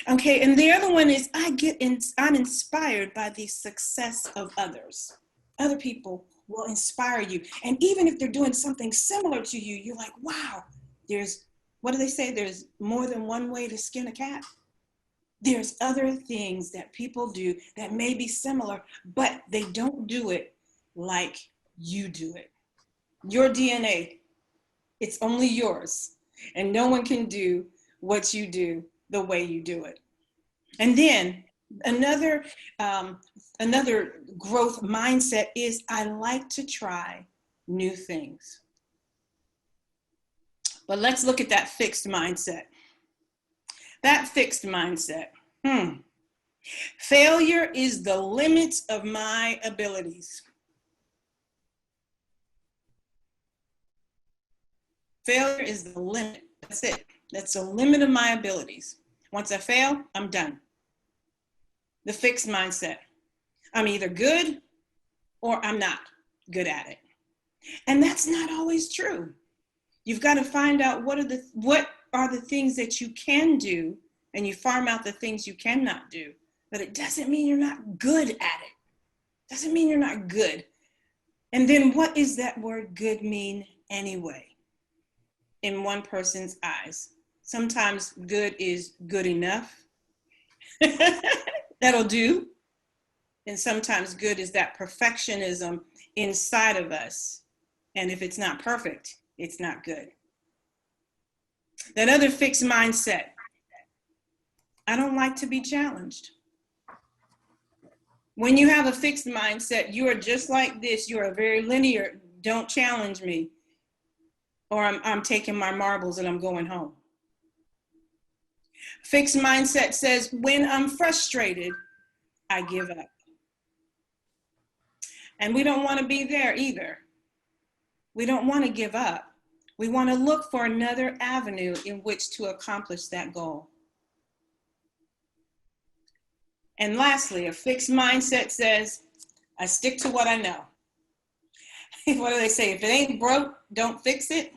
Okay, and the other one is I'm inspired by the success of others. Other people will inspire you. And even if they're doing something similar to you, you're like, wow, what do they say? There's more than one way to skin a cat. There's other things that people do that may be similar, but they don't do it like you do it. Your DNA, it's only yours, and no one can do what you do the way you do it. And then another growth mindset is I like to try new things. But let's look at that fixed mindset. That fixed mindset. Failure is the limit of my abilities. Failure is the limit. That's it. That's the limit of my abilities. Once I fail, I'm done. The fixed mindset. I'm either good or I'm not good at it. And that's not always true. You've got to find out what are the things that you can do, and you farm out the things you cannot do. But it doesn't mean you're not good at it. Doesn't mean you're not good. And then what does that word good mean anyway? In one person's eyes. Sometimes good is good enough. That'll do. And sometimes good is that perfectionism inside of us. And if it's not perfect, it's not good. That other fixed mindset. I don't like to be challenged. When you have a fixed mindset, you are just like this. You are very linear. Don't challenge me. Or I'm taking my marbles and I'm going home. Fixed mindset says, when I'm frustrated, I give up. And we don't want to be there either. We don't want to give up. We want to look for another avenue in which to accomplish that goal. And lastly, a fixed mindset says, I stick to what I know. What do they say? If it ain't broke, don't fix it.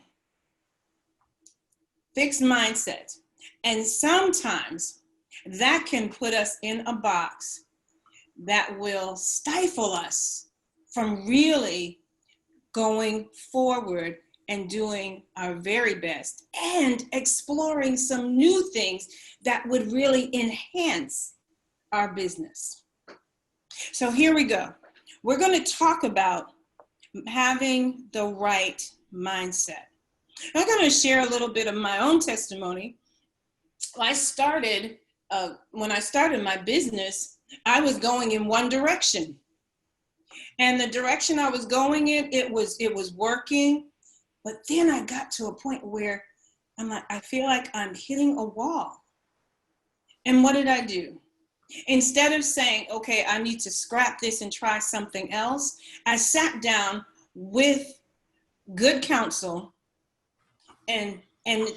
Fixed mindset. And sometimes that can put us in a box that will stifle us from really going forward and doing our very best and exploring some new things that would really enhance our business. So here we go. We're going to talk about having the right mindset. I'm going to share a little bit of my own testimony. When I started my business, I was going in one direction. And the direction I was going in, it was working. But then I got to a point where I feel like I'm hitting a wall. And what did I do? Instead of saying, okay, I need to scrap this and try something else, I sat down with good counsel and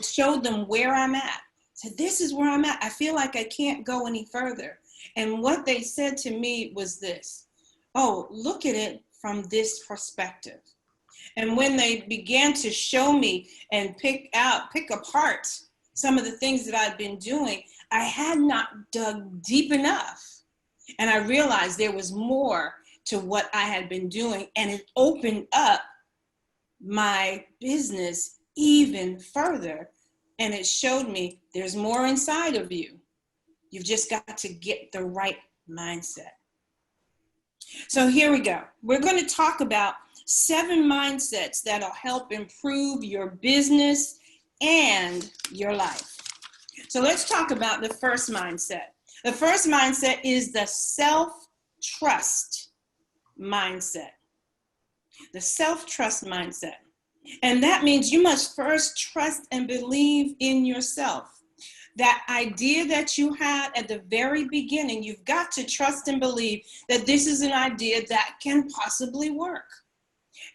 showed them where I'm at. So this is where I'm at. I feel like I can't go any further. And what they said to me was this: oh, look at it from this perspective. And when they began to show me and pick apart some of the things that I'd been doing, I had not dug deep enough. And I realized there was more to what I had been doing, and it opened up my business even further. And it showed me there's more inside of you. You've just got to get the right mindset. So here we go. We're going to talk about 7 mindsets that'll help improve your business and your life. So let's talk about the first mindset. The first mindset is the self-trust mindset. The self-trust mindset. And that means you must first trust and believe in yourself. That idea that you had at the very beginning, you've got to trust and believe that this is an idea that can possibly work.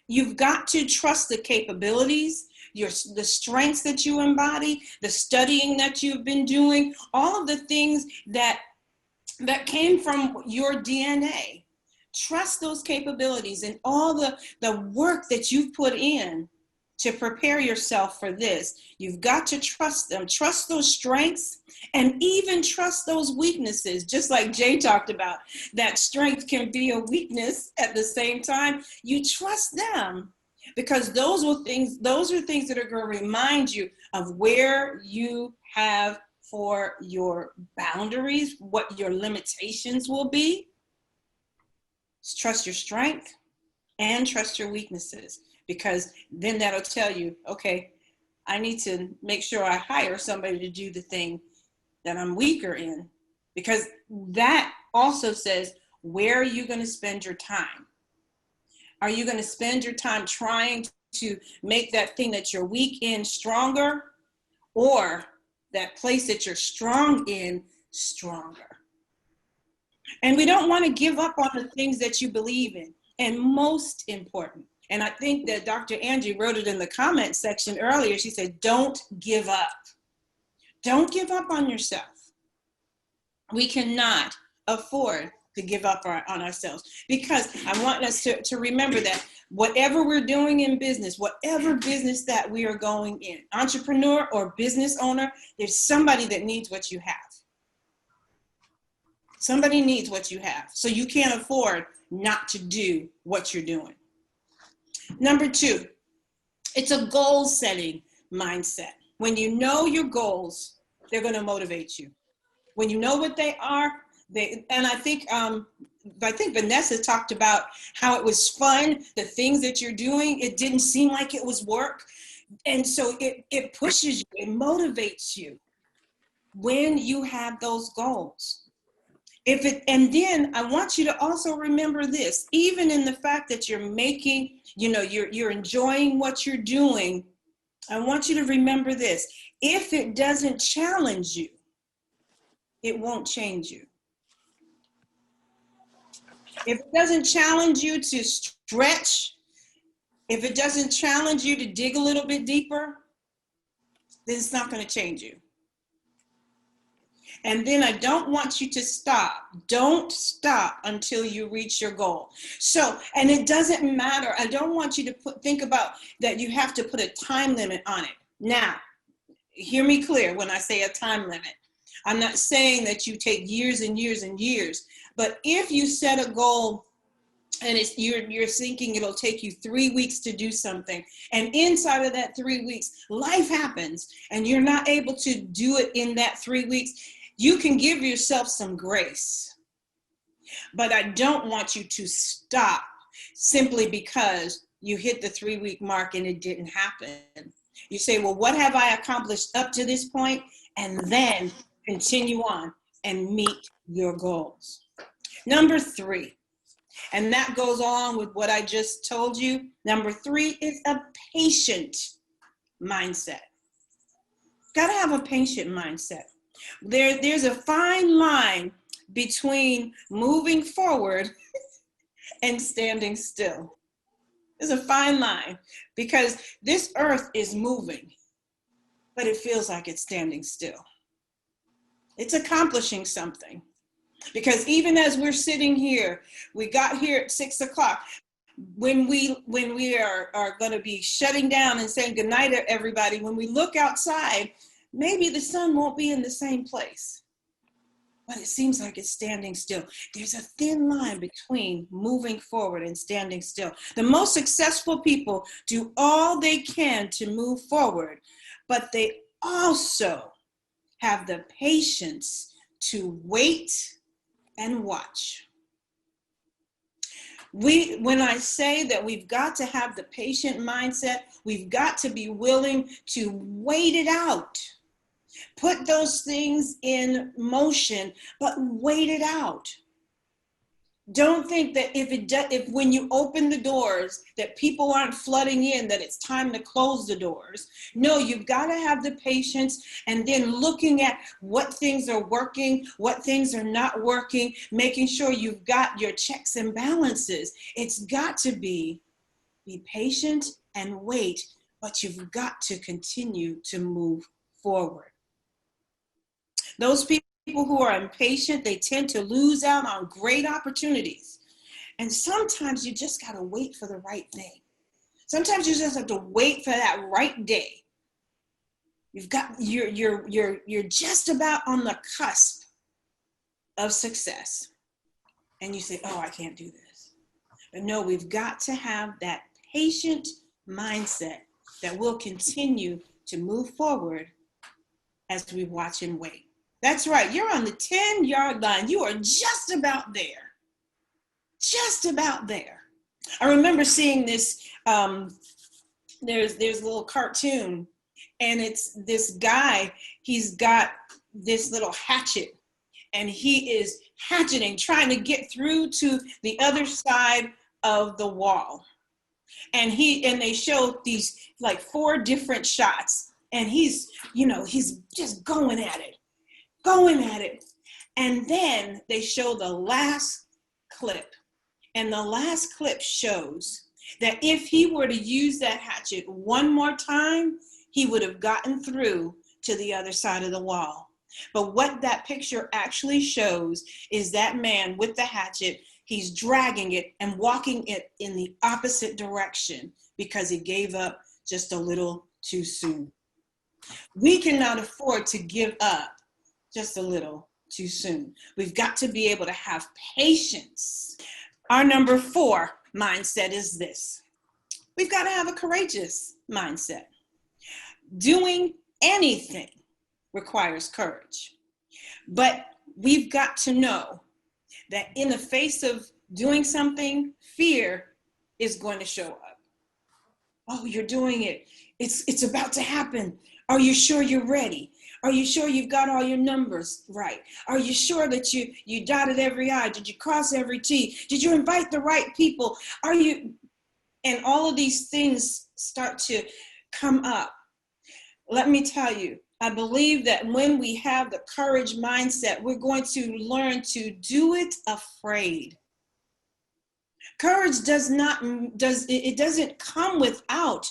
You've got to trust the capabilities, the strengths that you embody, the studying that you've been doing, all of the things that came from your DNA. Trust those capabilities and all the work that you've put in to prepare yourself for this. You've got to trust them, trust those strengths, and even trust those weaknesses. Just like Jay talked about, that strength can be a weakness at the same time. You trust them because those are things that are going to remind you of where you have for your boundaries, what your limitations will be. Trust your strength and trust your weaknesses, because then that'll tell you, okay, I need to make sure I hire somebody to do the thing that I'm weaker in, because that also says, where are you going to spend your time? Are you going to spend your time trying to make that thing that you're weak in stronger? Or that place that you're strong in stronger. And we don't want to give up on the things that you believe in. And most important, and I think that Dr. Angie wrote it in the comment section earlier, she said, don't give up. Don't give up on yourself. We cannot afford to give up on ourselves, because I want us to remember that whatever we're doing in business, whatever business that we are going in, entrepreneur or business owner, there's somebody that needs what you have. Somebody needs what you have. So you can't afford not to do what you're doing. Number 2, it's a goal setting mindset. When you know your goals, they're going to motivate you. When you know what they are, and I think Vanessa talked about how it was fun, the things that you're doing, it didn't seem like it was work. And so it pushes you, it motivates you when you have those goals. And then I want you to also remember this, even in the fact that you're making, you're enjoying what you're doing, I want you to remember this. If it doesn't challenge you, it won't change you. If it doesn't challenge you to stretch, if it doesn't challenge you to dig a little bit deeper, then it's not going to change you. And then I don't want you to stop. Don't stop until you reach your goal. So, and it doesn't matter. I don't want you to think about that you have to put a time limit on it. Now, hear me clear when I say a time limit. I'm not saying that you take years and years and years, but if you set a goal and you're thinking it'll take you 3 weeks to do something, and inside of that 3 weeks, life happens and you're not able to do it in that 3 weeks, you can give yourself some grace. But I don't want you to stop simply because you hit the 3-week mark and it didn't happen. You say, well, what have I accomplished up to this point? And then continue on and meet your goals. Number 3, and that goes on with what I just told you. Number 3 is a patient mindset. Got to have a patient mindset. There's a fine line between moving forward and standing still. There's a fine line, because this earth is moving, but it feels like it's standing still. It's accomplishing something. Because even as we're sitting here, we got here at 6 o'clock. When we are going to be shutting down and saying goodnight to everybody, when we look outside, maybe the sun won't be in the same place, but it seems like it's standing still. There's a thin line between moving forward and standing still. The most successful people do all they can to move forward, but they also have the patience to wait and watch. When I say that we've got to have the patient mindset, we've got to be willing to wait it out. Put those things in motion, but wait it out. Don't think that if when you open the doors that people aren't flooding in, that it's time to close the doors. No, you've got to have the patience, and then looking at what things are working, what things are not working, making sure you've got your checks and balances. It's got to be patient and wait, but you've got to continue to move forward. Those people who are impatient, they tend to lose out on great opportunities. And sometimes you just got to wait for the right thing. Sometimes you just have to wait for that right day. You're just about on the cusp of success. And you say, oh, I can't do this. But no, we've got to have that patient mindset that will continue to move forward as we watch and wait. That's right. You're on the 10-yard line. You are just about there. Just about there. I remember seeing this, there's a little cartoon, and it's this guy, he's got this little hatchet, and he is hatcheting, trying to get through to the other side of the wall. And they show these like 4 different shots. And he's just going at it. And then they show the last clip. And the last clip shows that if he were to use that hatchet one more time, he would have gotten through to the other side of the wall. But what that picture actually shows is that man with the hatchet, he's dragging it and walking it in the opposite direction because he gave up just a little too soon. We cannot afford to give up just a little too soon. We've got to be able to have patience. Our number 4 mindset is this. We've got to have a courageous mindset. Doing anything requires courage. But we've got to know that in the face of doing something, fear is going to show up. Oh, you're doing it. It's about to happen. Are you sure you're ready? Are you sure you've got all your numbers right? Are you sure that you dotted every I? Did you cross every T? Did you invite the right people? Are you? And all of these things start to come up. Let me tell you, I believe that when we have the courage mindset, we're going to learn to do it afraid. Courage doesn't come without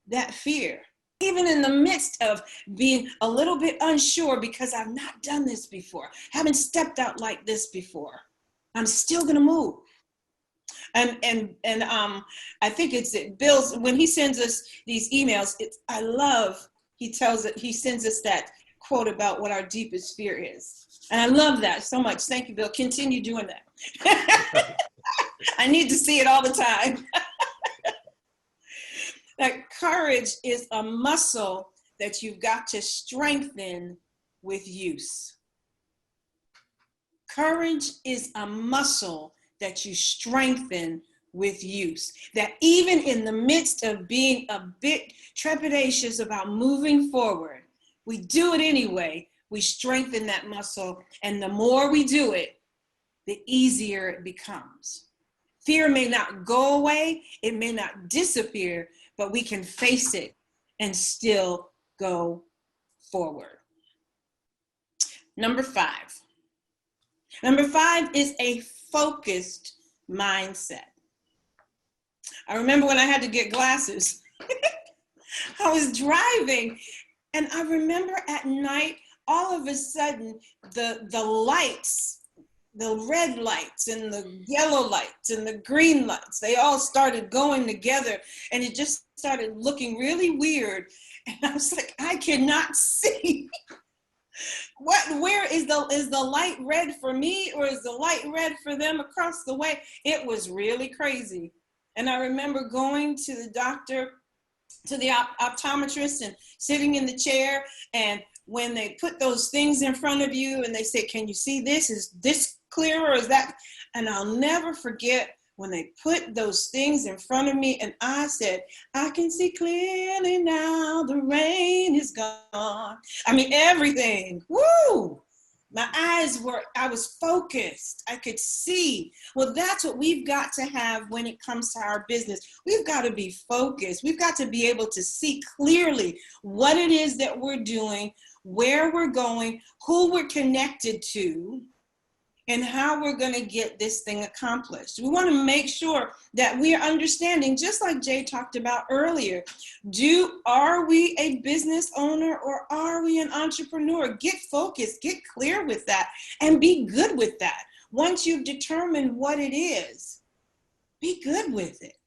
that fear. Even in the midst of being a little bit unsure because I've not done this before, haven't stepped out like this before, I'm still gonna move. And I think it's Bill's, when he sends us these emails, he sends us that quote about what our deepest fear is. And I love that so much. Thank you, Bill. Continue doing that. I need to see it all the time. That courage is a muscle that you've got to strengthen with use. Courage is a muscle that you strengthen with use. That even in the midst of being a bit trepidatious about moving forward, we do it anyway. We strengthen that muscle, and the more we do it, the easier it becomes. Fear may not go away, it may not disappear, but we can face it and still go forward. Number 5. Number 5 is a focused mindset. I remember when I had to get glasses. I was driving, and I remember at night, all of a sudden, the lights, the red lights and the yellow lights and the green lights, they all started going together, and it just started looking really weird. And I was like, I cannot see. Where is the light red for me, or is the light red for them across the way? It was really crazy. And I remember going to the doctor, to the optometrist, and sitting in the chair, and when they put those things in front of you and they say, can you see this? Is this clear, or is that? And I'll never forget when they put those things in front of me, and I said, I can see clearly now, the rain is gone. I mean, everything, woo! I was focused. I could see. Well, that's what we've got to have when it comes to our business. We've got to be focused. We've got to be able to see clearly what it is that we're doing, where we're going, who we're connected to, and how we're going to get this thing accomplished. We want to make sure that we are understanding, just like Jay talked about earlier, are we a business owner or are we an entrepreneur? Get focused, get clear with that, and be good with that. Once you've determined what it is, be good with it,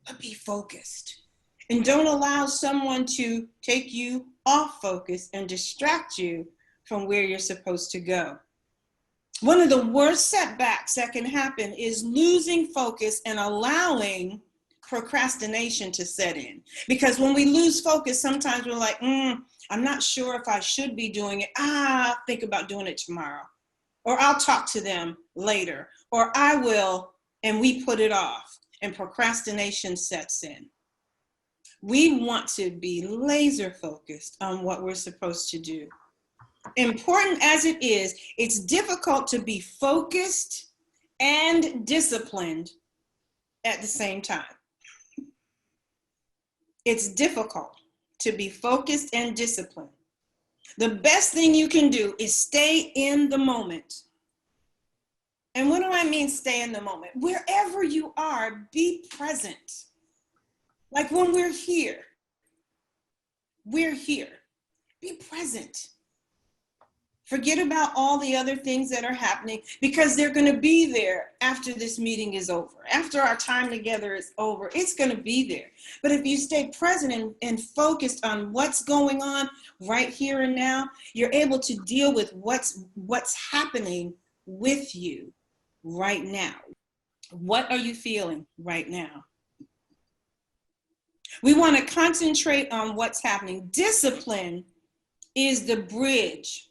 but be focused. And don't allow someone to take you off focus and distract you from where you're supposed to go. One of the worst setbacks that can happen is losing focus and allowing procrastination to set in. Because when we lose focus, sometimes we're like, I'm not sure if I should be doing it. I'll think about doing it tomorrow. Or I'll talk to them later. Or I will, and we put it off. And procrastination sets in. We want to be laser focused on what we're supposed to do. Important as it is, it's difficult to be focused and disciplined at the same time. It's difficult to be focused and disciplined. The best thing you can do is stay in the moment. And what do I mean stay in the moment? Wherever you are, be present. Like when we're here. Be present. Forget about all the other things that are happening because they're going to be there after this meeting is over. After our time together is over, it's going to be there. But if you stay present and focused on what's going on right here and now, you're able to deal with what's happening with you right now. What are you feeling right now? We want to concentrate on what's happening. Discipline is the bridge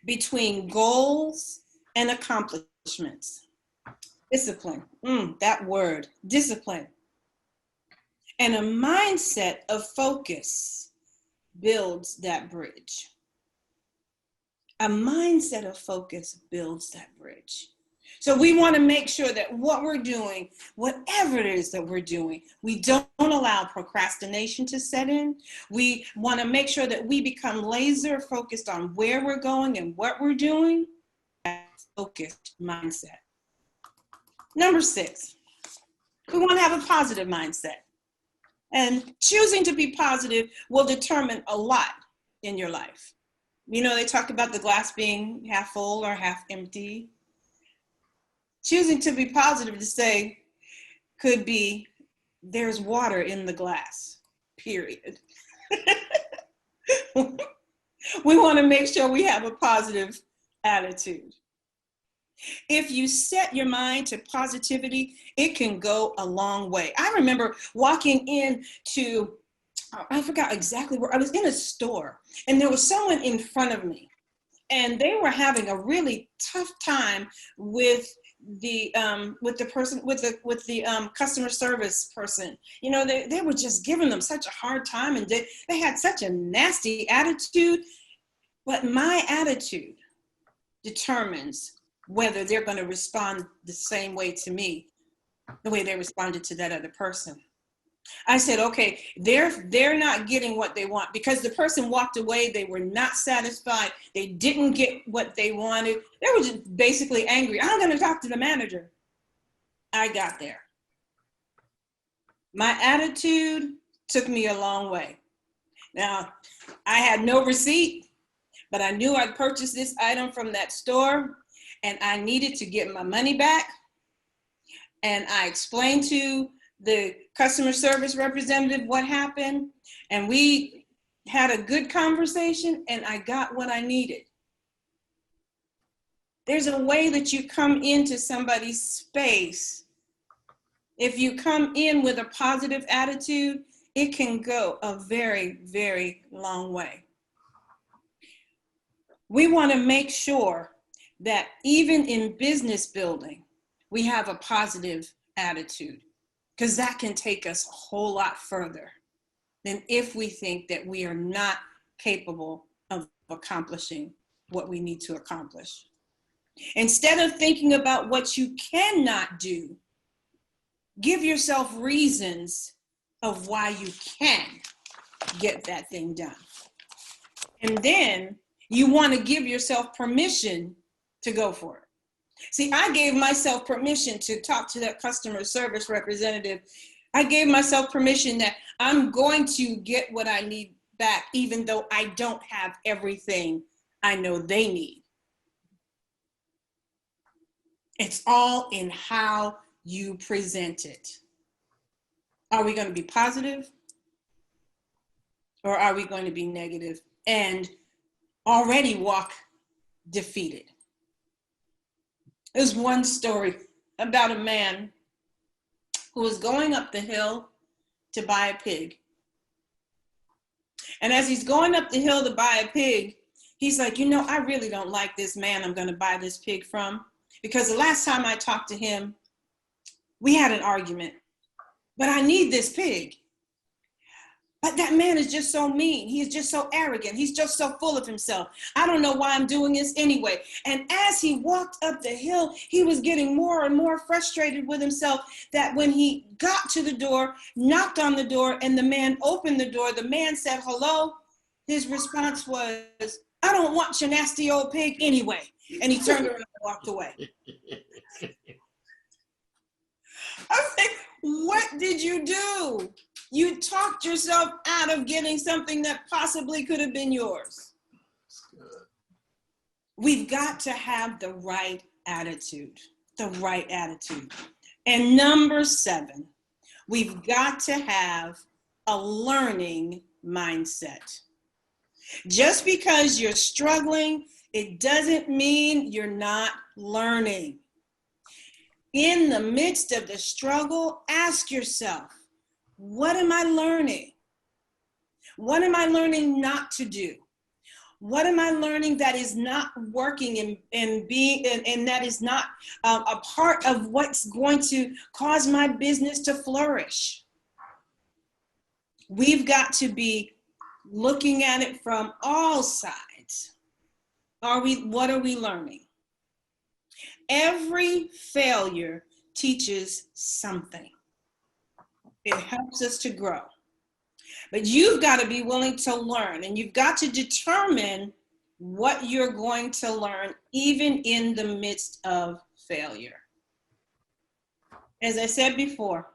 between goals and accomplishments. Discipline, that word, discipline. And a mindset of focus builds that bridge. A mindset of focus builds that bridge. So we want to make sure that what we're doing, whatever it is that we're doing, we don't allow procrastination to set in. We want to make sure that we become laser focused on where we're going and what we're doing. Focused mindset. Number 6, we want to have a positive mindset. And choosing to be positive will determine a lot in your life. You know, they talk about the glass being half full or half empty. Choosing to be positive to say could be there's water in the glass, period. We want to make sure we have a positive attitude. If you set your mind to positivity, it can go a long way. I remember walking into, I forgot exactly where, I was in a store and there was someone in front of me and they were having a really tough time with the customer service person. You know, they were just giving them such a hard time and they had such a nasty attitude. But my attitude determines whether they're going to respond the same way to me, the way they responded to that other person. I said, okay, they're not getting what they want because the person walked away. They were not satisfied. They didn't get what they wanted. They were just basically angry. I'm going to talk to the manager. I got there. My attitude took me a long way. Now, I had no receipt, but I knew I'd purchased this item from that store and I needed to get my money back. And I explained to the customer service representative what happened, and we had a good conversation and I got what I needed. There's a way that you come into somebody's space. If you come in with a positive attitude, it can go a very, very long way. We want to make sure that even in business building, we have a positive attitude, because that can take us a whole lot further than if we think that we are not capable of accomplishing what we need to accomplish. Instead of thinking about what you cannot do, give yourself reasons of why you can get that thing done. And then you want to give yourself permission to go for it. See, I gave myself permission to talk to that customer service representative. I gave myself permission that I'm going to get what I need back, even though I don't have everything I know they need. It's all in how you present it. Are we going to be positive? Or are we going to be negative and already walk defeated? There's one story about a man who was going up the hill to buy a pig. And as he's going up the hill to buy a pig, he's like, you know, I really don't like this man I'm going to buy this pig from, because the last time I talked to him, we had an argument, but I need this pig. But that man is just so mean. He's just so arrogant. He's just so full of himself. I don't know why I'm doing this anyway. And as he walked up the hill, he was getting more and more frustrated with himself, that when he got to the door, knocked on the door, and the man opened the door, the man said, hello. His response was, I don't want your nasty old pig anyway. And he turned around and walked away. I was like, what did you do? You talked yourself out of getting something that possibly could have been yours. We've got to have the right attitude, the right attitude. And number 7, we've got to have a learning mindset. Just because you're struggling, it doesn't mean you're not learning. In the midst of the struggle, ask yourself, what am I learning? What am I learning not to do? What am I learning that is not working and that is not a part of what's going to cause my business to flourish? We've got to be looking at it from all sides. What are we learning? Every failure teaches something. It helps us to grow. But you've got to be willing to learn, and you've got to determine what you're going to learn, even in the midst of failure. As I said before,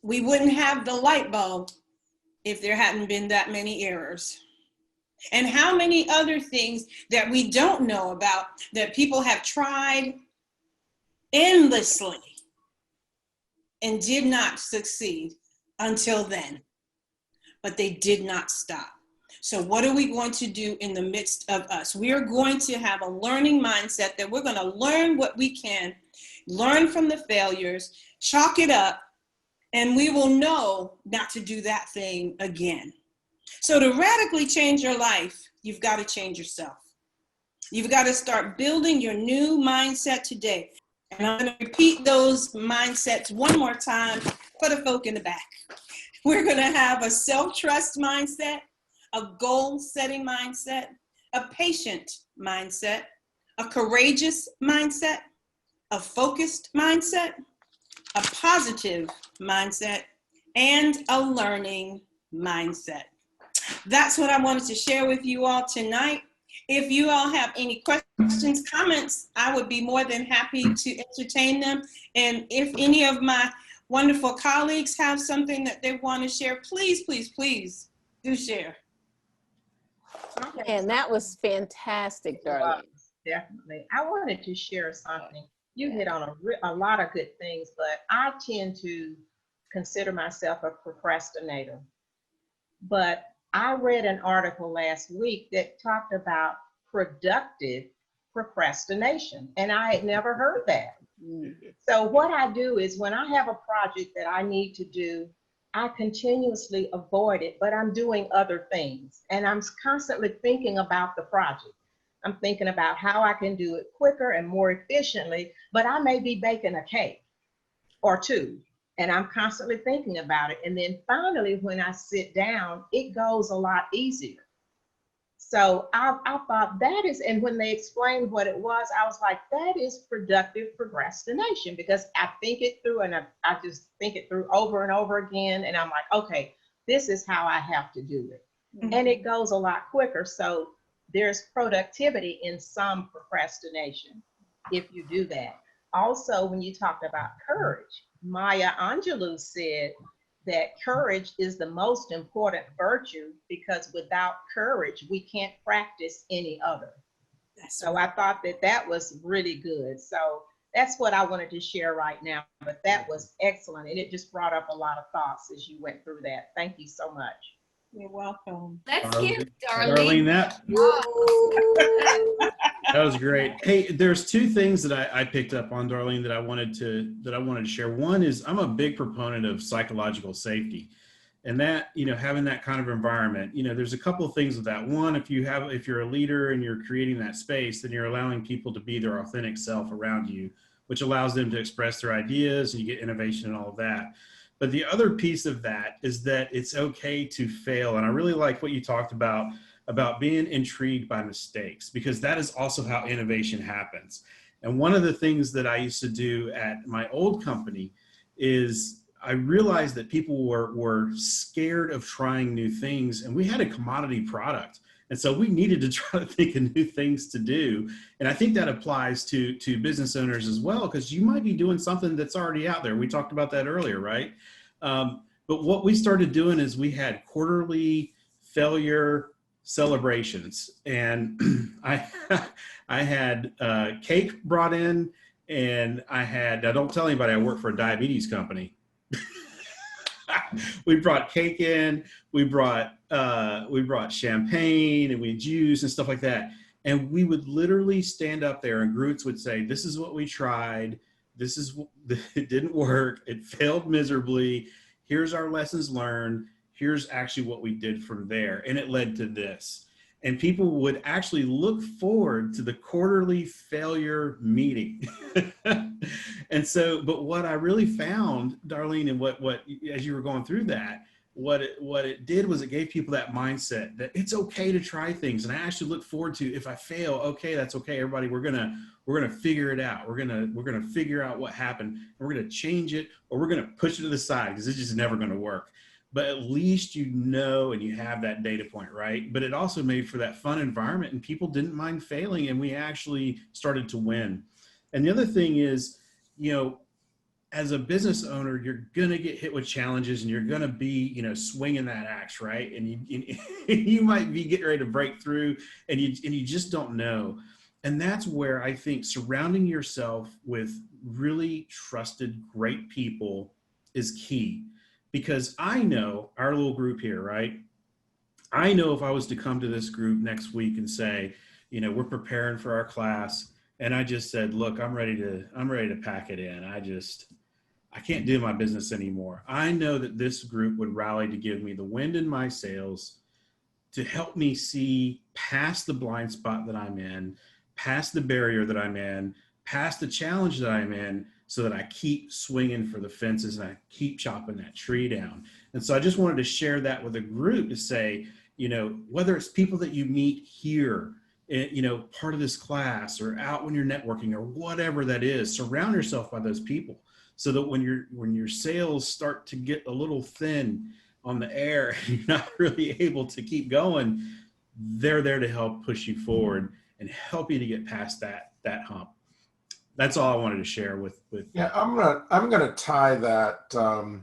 we wouldn't have the light bulb if there hadn't been that many errors. And how many other things that we don't know about that people have tried endlessly and did not succeed until then, but they did not stop. So what are we going to do in the midst of us? We are going to have a learning mindset that we're going to learn what we can, learn from the failures, chalk it up, and we will know not to do that thing again. So to radically change your life, you've got to change yourself. You've got to start building your new mindset today. And I'm going to repeat those mindsets one more time for the folk in the back. We're going to have a self-trust mindset, a goal-setting mindset, a patient mindset, a courageous mindset, a focused mindset, a positive mindset, and a learning mindset. That's what I wanted to share with you all tonight. If you all have any questions, comments, I would be more than happy to entertain them. And if any of my wonderful colleagues have something that they want to share, please, please, please do share. And that was fantastic, Darlene. Definitely. I wanted to share something. You hit on a lot of good things, but I tend to consider myself a procrastinator. But I read an article last week that talked about productive procrastination, and I had never heard that. So what I do is when I have a project that I need to do, I continuously avoid it, but I'm doing other things, and I'm constantly thinking about the project. I'm thinking about how I can do it quicker and more efficiently, but I may be baking a cake or two, and I'm constantly thinking about it. And then finally, when I sit down, it goes a lot easier. So I thought that is, and when they explained what it was, I was like, that is productive procrastination, because I think it through, and I just think it through over and over again. And I'm like, okay, this is how I have to do it. Mm-hmm. And it goes a lot quicker. So there's productivity in some procrastination if you do that. Also, when you talked about courage, Maya Angelou said that courage is the most important virtue, because without courage, we can't practice any other. So I thought that that was really good. So that's what I wanted to share right now, but that was excellent. And it just brought up a lot of thoughts as you went through that. Thank you so much. You're welcome. Let's give Darlene. That was great. Hey, there's two things that I picked up on, Darlene, that I wanted to share. One is I'm a big proponent of psychological safety, and that, having that kind of environment, there's a couple of things with that. One, if you're a leader and you're creating that space, then you're allowing people to be their authentic self around you, which allows them to express their ideas, and you get innovation and all of that. But the other piece of that is that it's okay to fail. And I really like what you talked about being intrigued by mistakes, because that is also how innovation happens. And one of the things that I used to do at my old company is I realized that people were scared of trying new things, and we had a commodity product. And so we needed to try to think of new things to do. And I think that applies to business owners as well, because you might be doing something that's already out there. We talked about that earlier, right? But what we started doing is we had quarterly failure celebrations, and I had cake brought in, and now don't tell anybody I work for a diabetes company. We brought cake in, we brought champagne, and we had juice and stuff like that. And we would literally stand up there, and groups would say, "This is what we tried. It didn't work. It failed miserably. Here's our lessons learned. Here's actually what we did from there. And it led to this." And people would actually look forward to the quarterly failure meeting. And so, but what I really found, Darlene, and what as you were going through that, what it did was it gave people that mindset that it's okay to try things. And I actually look forward to, if I fail, okay, that's okay, everybody, we're gonna figure it out. We're gonna figure out what happened, and we're gonna change it, or we're gonna push it to the side because it's just never gonna work. But at least you know, and you have that data point, right? But it also made for that fun environment, and people didn't mind failing, and we actually started to win. And the other thing is, as a business owner, you're gonna get hit with challenges, and you're gonna be, swinging that axe, right? And you might be getting ready to break through, and you just don't know. And that's where I think surrounding yourself with really trusted, great people is key. Because I know our little group here, right? I know if I was to come to this group next week and say, we're preparing for our class, and I just said, look, I'm ready to pack it in. I can't do my business anymore. I know that this group would rally to give me the wind in my sails, to help me see past the blind spot that I'm in, past the barrier that I'm in, past the challenge that I'm in, so that I keep swinging for the fences and I keep chopping that tree down. And so I just wanted to share that with a group to say, whether it's people that you meet here, part of this class, or out when you're networking, or whatever that is, surround yourself by those people, so that when your sails start to get a little thin on the air, you're not really able to keep going, they're there to help push you forward and help you to get past that hump. That's all I wanted to share with. Yeah, I'm gonna tie that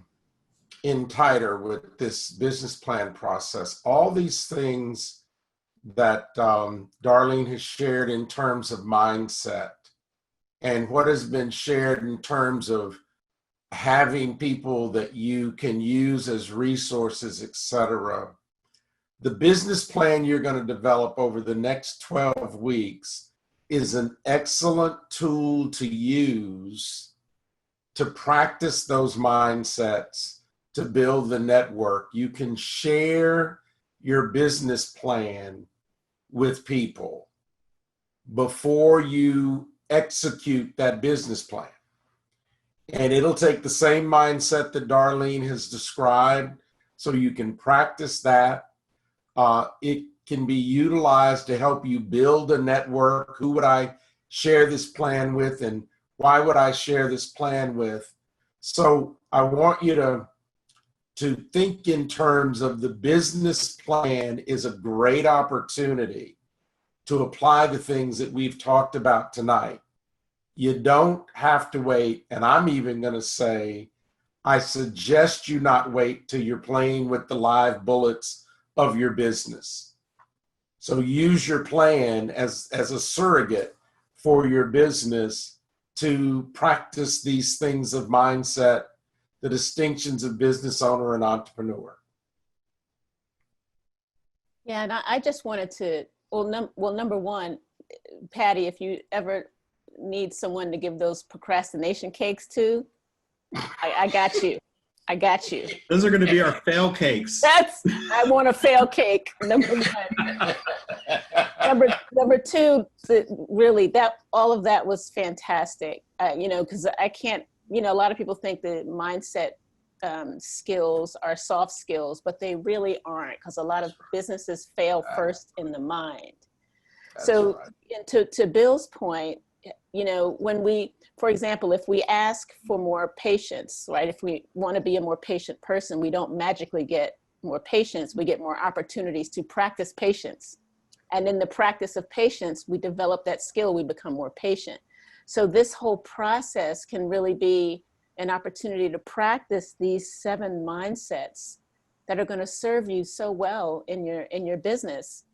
in tighter with this business plan process. All these things that Darlene has shared in terms of mindset, and what has been shared in terms of having people that you can use as resources, etc. The business plan you're going to develop over the next 12 weeks is an excellent tool to use to practice those mindsets, to build the network. You can share your business plan with people before you execute that business plan. And it'll take the same mindset that Darlene has described, so you can practice that. It can be utilized to help you build a network. Who would I share this plan with, and why would I share this plan with? So I want you to think in terms of the business plan is a great opportunity to apply the things that we've talked about tonight. You don't have to wait, and I'm even going to say, I suggest you not wait till you're playing with the live bullets of your business. So use your plan as a surrogate for your business to practice these things of mindset, the distinctions of business owner and entrepreneur. Yeah, and I just wanted to, number one, Patty, if you ever need someone to give those procrastination cakes to, I got you. I got you. Those are going to be our fail cakes. I want a fail cake. Number one. Number two, really, all of that was fantastic. Because I can't, a lot of people think the mindset skills are soft skills, but they really aren't, because a lot of businesses fail first in the mind. So to Bill's point, you know, when we, for example, if we ask for more patience, right? If we want to be a more patient person, we don't magically get more patience. We get more opportunities to practice patience. And in the practice of patience, we develop that skill, we become more patient. So this whole process can really be an opportunity to practice these 7 mindsets that are going to serve you so well in your business.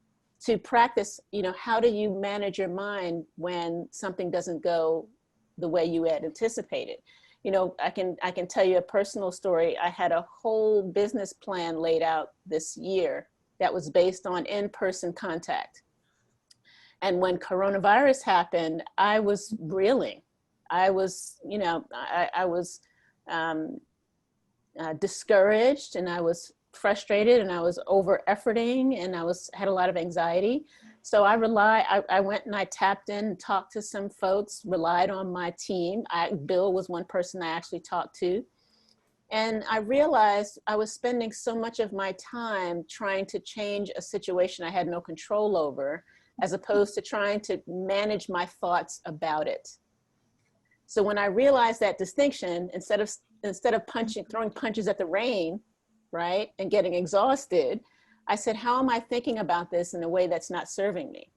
To practice, you know, how do you manage your mind when something doesn't go the way you had anticipated? You know, I can tell you a personal story. I had a whole business plan laid out this year that was based on in-person contact. And when coronavirus happened, I was reeling. I was, you know, I was discouraged, and I was frustrated, and I was over efforting, and I had a lot of anxiety. So I went and I tapped in and talked to some folks, relied on my team. Bill was one person I actually talked to. And I realized I was spending so much of my time trying to change a situation I had no control over, as opposed to trying to manage my thoughts about it. So when I realized that distinction, instead of throwing punches at the rain, right, and getting exhausted, I said, how am I thinking about this in a way that's not serving me?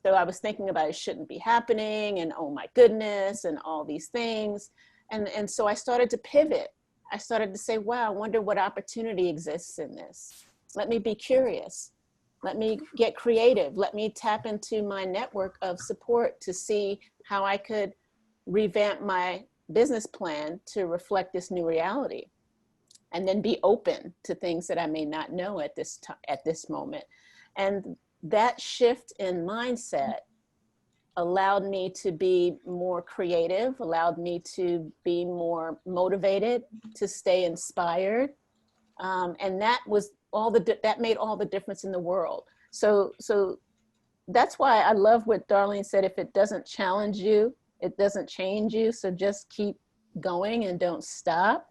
So I was thinking about it shouldn't be happening, and oh my goodness, and all these things. And so I started to pivot. I started to say, wow, I wonder what opportunity exists in this. Let me be curious. Let me get creative. Let me tap into my network of support to see how I could revamp my business plan to reflect this new reality, and then be open to things that I may not know at this moment. And that shift in mindset allowed me to be more creative, allowed me to be more motivated, to stay inspired. And that made all the difference in the world. So that's why I love what Darlene said, if it doesn't challenge you, it doesn't change you. So just keep going and don't stop.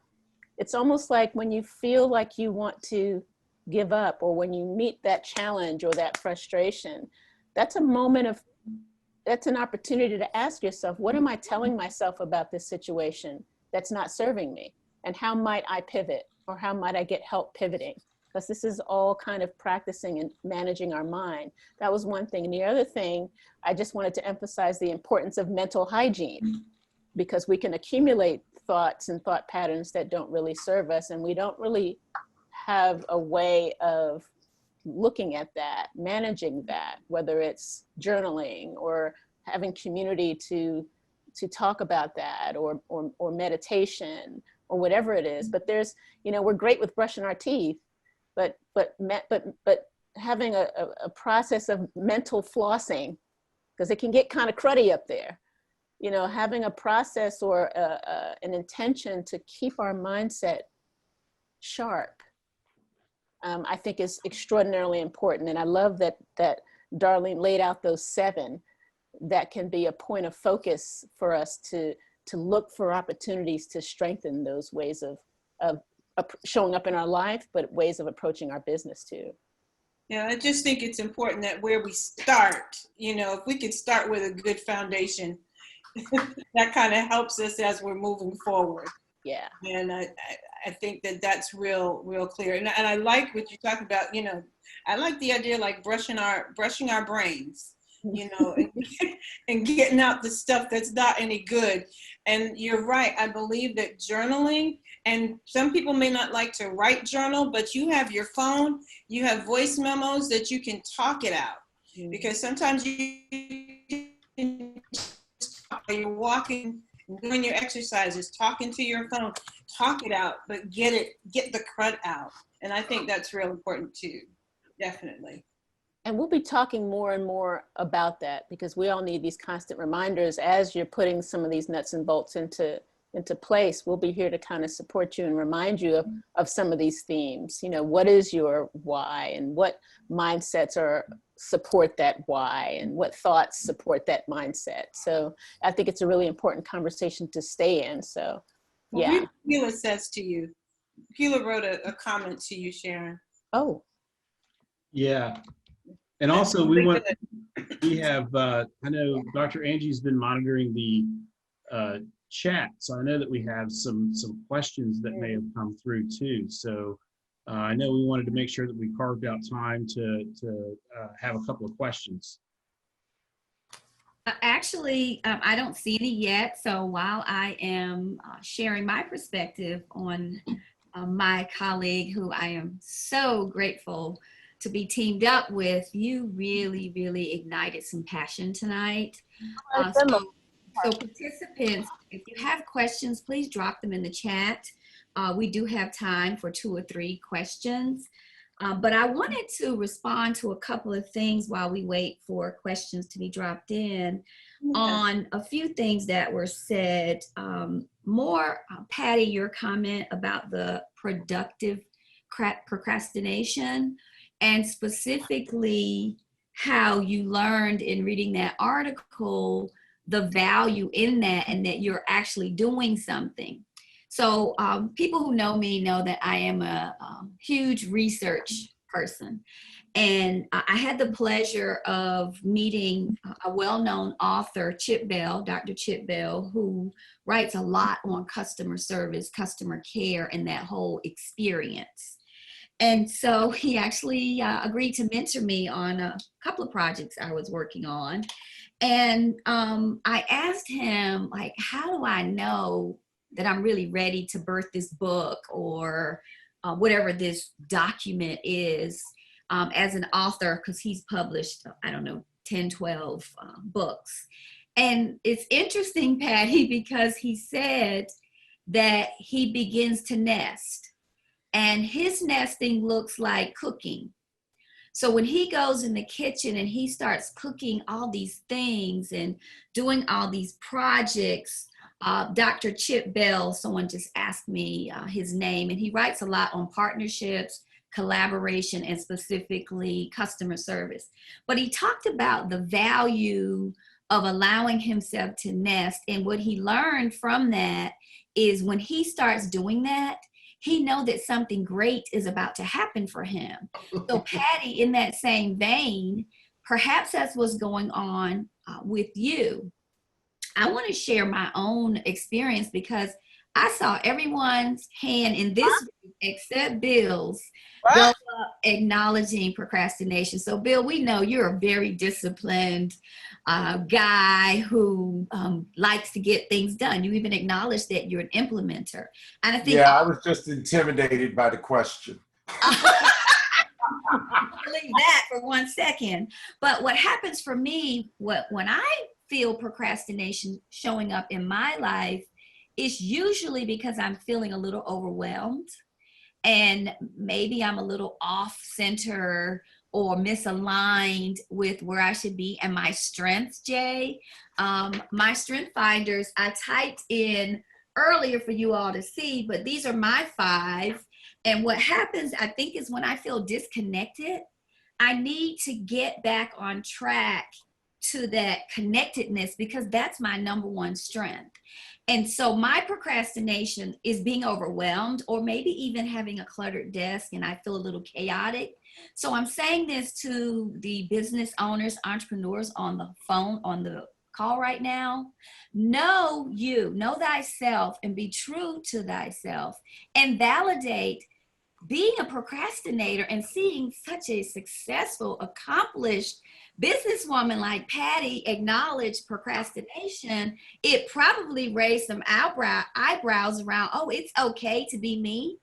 It's almost like when you feel like you want to give up, or when you meet that challenge or that frustration, that's an opportunity to ask yourself, what am I telling myself about this situation that's not serving me? And how might I pivot, or how might I get help pivoting? Because this is all kind of practicing and managing our mind. That was one thing. And the other thing, I just wanted to emphasize the importance of mental hygiene, because we can accumulate thoughts and thought patterns that don't really serve us. And we don't really have a way of looking at that, managing that, whether it's journaling or having community to talk about that, or meditation, or whatever it is. But there's, you know, we're great with brushing our teeth, but having a process of mental flossing, because it can get kind of cruddy up there. You know, having a process or an intention to keep our mindset sharp, I think is extraordinarily important. And I love that Darlene laid out those 7 that can be a point of focus for us to look for opportunities to strengthen those ways of showing up in our life, but ways of approaching our business too. Yeah, I just think it's important that where we start, you know, if we could start with a good foundation, that kind of helps us as we're moving forward. Yeah. And I think that's real clear. And I like what you talk about, you know, I like the idea like brushing our brains, you know, and getting out the stuff that's not any good. And you're right. I believe that journaling, and some people may not like to write journal, but you have your phone, you have voice memos that you can talk it out. Because sometimes you can, while you're walking, doing your exercises, talking to your phone, talk it out, but get the crud out. And I think that's real important too, definitely. And we'll be talking more and more about that, because we all need these constant reminders as you're putting some of these nuts and bolts into place. We'll be here to kind of support you and remind you of some of these themes. You know, what is your why, and what mindsets support that why, and what thoughts support that mindset. So I think it's a really important conversation to stay in. So yeah. What do you feel it says to you? Gila wrote a comment to you, Sharon. Oh, Yeah. And also we have, I know Dr. Angie's been monitoring the chat. So I know that we have some questions that may have come through too. So I know we wanted to make sure that we carved out time to have a couple of questions. Actually, I don't see any yet. So while I am sharing my perspective on my colleague, who I am so grateful to be teamed up with, you really, really ignited some passion tonight. So participants, if you have questions, please drop them in the chat. We do have time for 2 or 3 questions. But I wanted to respond to a couple of things while we wait for questions to be dropped in on a few things that were said. Patty, your comment about the productive procrastination, and specifically how you learned in reading that article the value in that, and that you're actually doing something. So people who know me know that I am a huge research person. And I had the pleasure of meeting a well-known author, Chip Bell, Dr. Chip Bell, who writes a lot on customer service, customer care, and that whole experience. And so he actually agreed to mentor me on a couple of projects I was working on. And I asked him, like, how do I know that I'm really ready to birth this book, or whatever this document is, as an author, because he's published, I don't know, 10, 12 books. And it's interesting, Patty, because he said that he begins to nest, and his nesting looks like cooking. So when he goes in the kitchen and he starts cooking all these things and doing all these projects, Dr. Chip Bell, someone just asked me his name, and he writes a lot on partnerships, collaboration, and specifically customer service. But he talked about the value of allowing himself to nest. And what he learned from that is when he starts doing that, he knows that something great is about to happen for him. So Patty, in that same vein, perhaps that's what's going on with you. I want to share my own experience, because I saw everyone's hand in this group except Bill's go up acknowledging procrastination. So Bill, we know you're a very disciplined guy who likes to get things done. You even acknowledged that you're an implementer. And I think— Yeah, I was just intimidated by the question. Believe that for 1 second. But what happens for me, when I feel procrastination showing up in my life, is usually because I'm feeling a little overwhelmed, and maybe I'm a little off center or misaligned with where I should be. And my strengths, Jay, my strength finders, I typed in earlier for you all to see, but these are my 5. And what happens, I think, is when I feel disconnected, I need to get back on track to that connectedness, because that's my number 1 strength. And so my procrastination is being overwhelmed, or maybe even having a cluttered desk and I feel a little chaotic. So I'm saying this to the business owners, entrepreneurs on the phone, on the call right now. Know thyself, and be true to thyself, and validate being a procrastinator. And seeing such a successful, accomplished businesswoman like Patty acknowledge procrastination, it probably raised some eyebrows around, oh, it's okay to be me.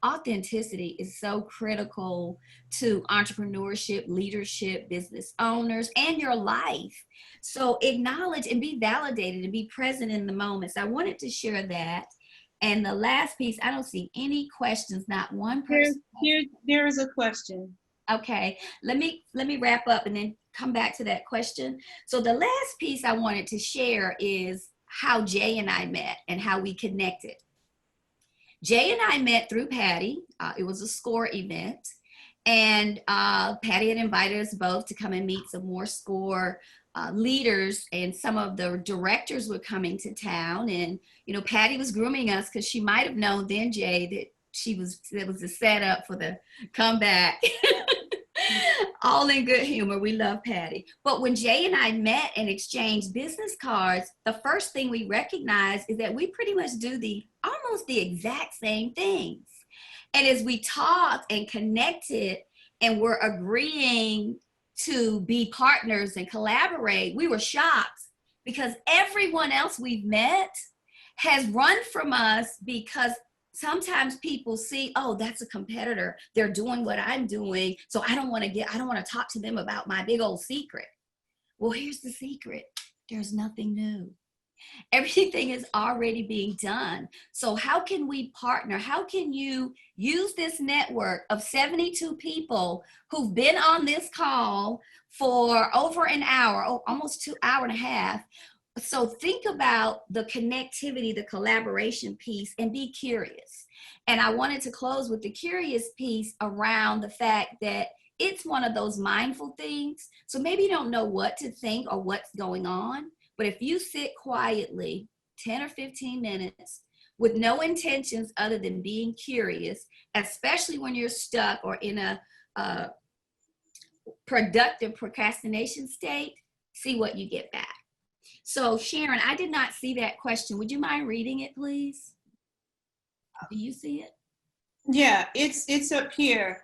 Authenticity is so critical to entrepreneurship, leadership, business owners, and your life. So acknowledge and be validated and be present in the moment. So I wanted to share that. And the last piece, I don't see any questions, not one person. There is a question. Okay, let me wrap up and then come back to that question. So the last piece I wanted to share is how Jay and I met and how we connected. Jay and I met through Patty. It was a SCORE event. And Patty had invited us both to come and meet some more SCORE leaders, and some of the directors were coming to town. And, you know, Patty was grooming us, because she might have known then, Jay, that it was the setup for the comeback. All in good humor. We love Patty. But when Jay and I met and exchanged business cards, the first thing we recognized is that we pretty much do almost the exact same things. And as we talked and connected and were agreeing to be partners and collaborate, we were shocked because everyone else we've met has run from us because sometimes people see, oh, that's a competitor. They're doing what I'm doing. So I don't want to talk to them about my big old secret. Well, here's the secret. There's nothing new. Everything is already being done. So how can we partner? How can you use this network of 72 people who've been on this call for over an hour, almost 2 hours and a half? So think about the connectivity, the collaboration piece, and be curious. And I wanted to close with the curious piece around the fact that it's one of those mindful things. So maybe you don't know what to think or what's going on, but if you sit quietly 10 or 15 minutes with no intentions other than being curious, especially when you're stuck or in a productive procrastination state, see what you get back. So Sharon, I did not see that question. Would you mind reading it, please? Do you see it? Yeah, it's up here.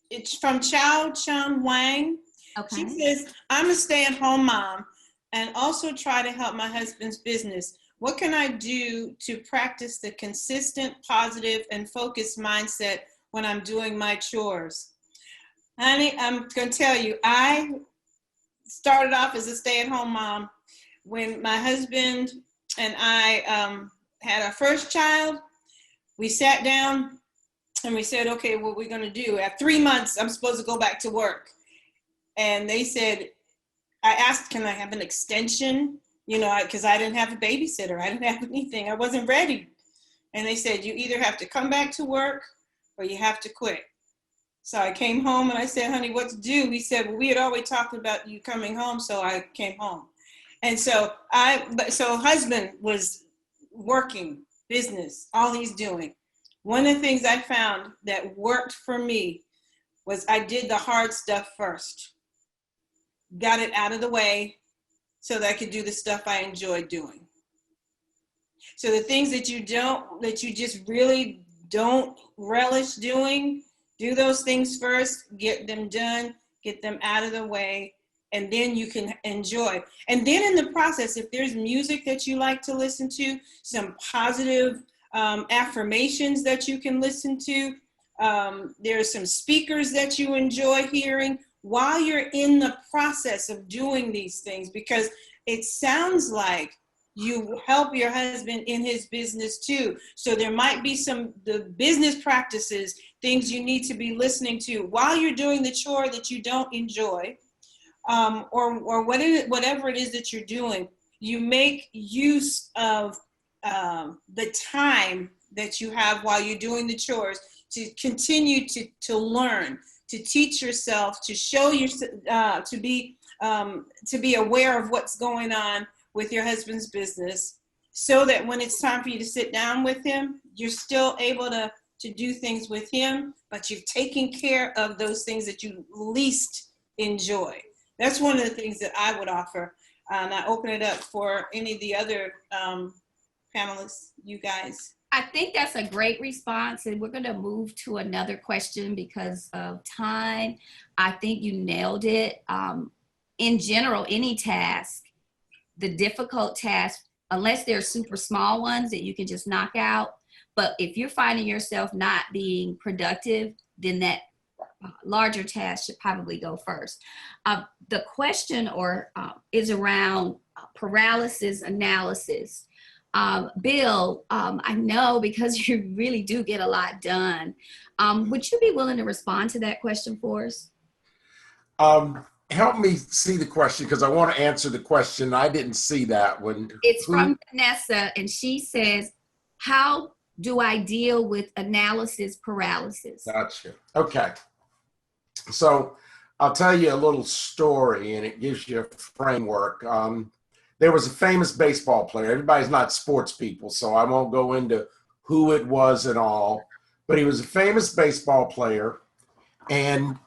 It's from Chao Chun Wang. Okay. She says, I'm a stay-at-home mom and also try to help my husband's business. What can I do to practice the consistent, positive, and focused mindset when I'm doing my chores? Honey, I'm going to tell you, I started off as a stay-at-home mom. When my husband and I had our first child, we sat down and we said, okay, what we're going to do. At 3 months, I'm supposed to go back to work. And they said, I asked, can I have an extension? You know, because I didn't have a babysitter. I didn't have anything. I wasn't ready. And they said, you either have to come back to work or you have to quit. So I came home and I said, honey, what to do? He said, well, we had already talked about you coming home. So I came home. And so husband was working, business, all he's doing. One of the things I found that worked for me was I did the hard stuff first. Got it out of the way so that I could do the stuff I enjoy doing. So the things that you just really don't relish doing, do those things first, get them done, get them out of the way, and then you can enjoy. And then in the process, if there's music that you like to listen to, some positive affirmations that you can listen to, there's some speakers that you enjoy hearing while you're in the process of doing these things, because it sounds like you help your husband in his business too. So there might be the business practices, things you need to be listening to while you're doing the chore that you don't enjoy, or whatever it is that you're doing. You make use of the time that you have while you're doing the chores to continue to learn, to teach yourself, to show yourself, to be aware of what's going on with your husband's business, so that when it's time for you to sit down with him, you're still able to do things with him, but you've taken care of those things that you least enjoy. That's one of the things that I would offer. And I open it up for any of the other panelists, you guys. I think that's a great response, and we're going to move to another question because of time. I think you nailed it. In general, any task, the difficult tasks, unless they're super small ones that you can just knock out, but if you're finding yourself not being productive, then that larger task should probably go first. The question is around paralysis analysis. Bill, I know because you really do get a lot done. Would you be willing to respond to that question for us? Help me see the question, because I want to answer the question. I didn't see that one. It's from Vanessa, and she says, how do I deal with analysis paralysis? Gotcha. Okay. So I'll tell you a little story, and it gives you a framework. There was a famous baseball player. Everybody's not sports people, so I won't go into who it was and all, but he was a famous baseball player, and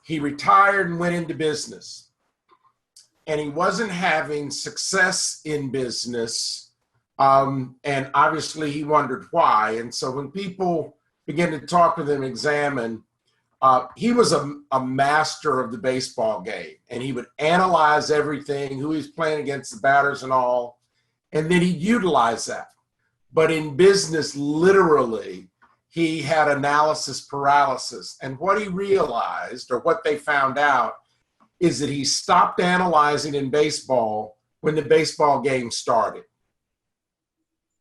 he retired and went into business. And he wasn't having success in business, and obviously he wondered why. And so when people began to talk with him, examine, he was a master of the baseball game, and he would analyze everything, who he's playing against, the batters and all, and then he'd utilize that. But in business, literally, he had analysis paralysis. And what he realized, or what they found out, is that he stopped analyzing in baseball when the baseball game started.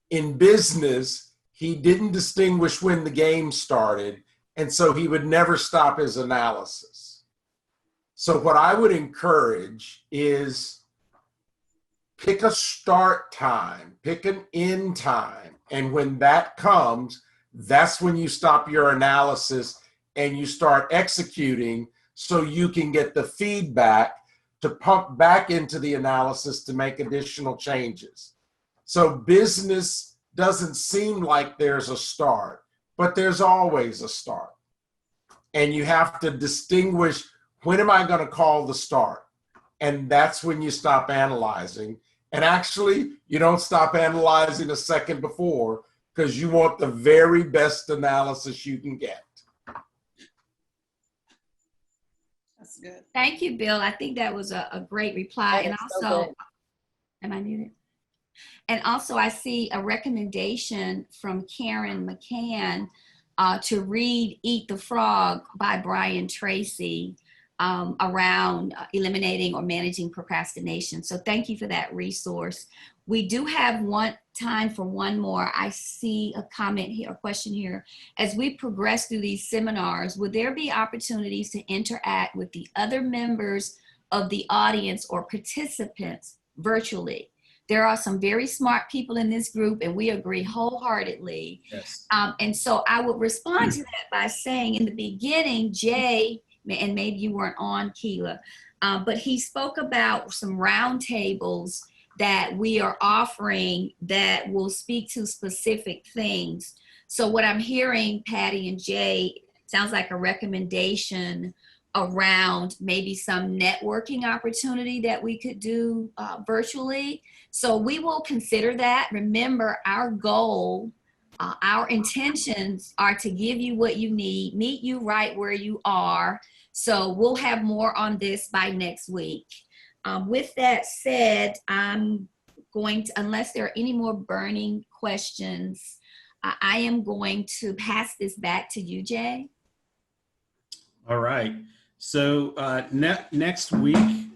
In business, he didn't distinguish when the game started, and so he would never stop his analysis. So what I would encourage is pick a start time, pick an end time, and when that comes, that's when you stop your analysis and you start executing, so you can get the feedback to pump back into the analysis to make additional changes. So business doesn't seem like there's a start, but there's always a start. And you have to distinguish, when am I going to call the start? And that's when you stop analyzing. And actually, you don't stop analyzing a second before, because you want the very best analysis you can get. That's good. Thank you, Bill. I think that was a great reply. That And is so also, good. am I muted? And also, I see a recommendation from Karen McCann to read Eat the Frog by Brian Tracy around eliminating or managing procrastination. So thank you for that resource. We do have time for one more. I see a comment here, a question here. As we progress through these seminars, would there be opportunities to interact with the other members of the audience or participants virtually? There are some very smart people in this group, and we agree wholeheartedly. Yes. And so I would respond to that by saying, in the beginning, Jay, and maybe you weren't on, Keela, but he spoke about some roundtables that we are offering that will speak to specific things. So what I'm hearing, Patty and Jay, sounds like a recommendation around maybe some networking opportunity that we could do virtually. So we will consider that. Remember, our goal, our intentions are to give you what you need, meet you right where you are. So we'll have more on this by next week. With that said, I'm going to, unless there are any more burning questions, I am going to pass this back to you, Jay. All right. So next week,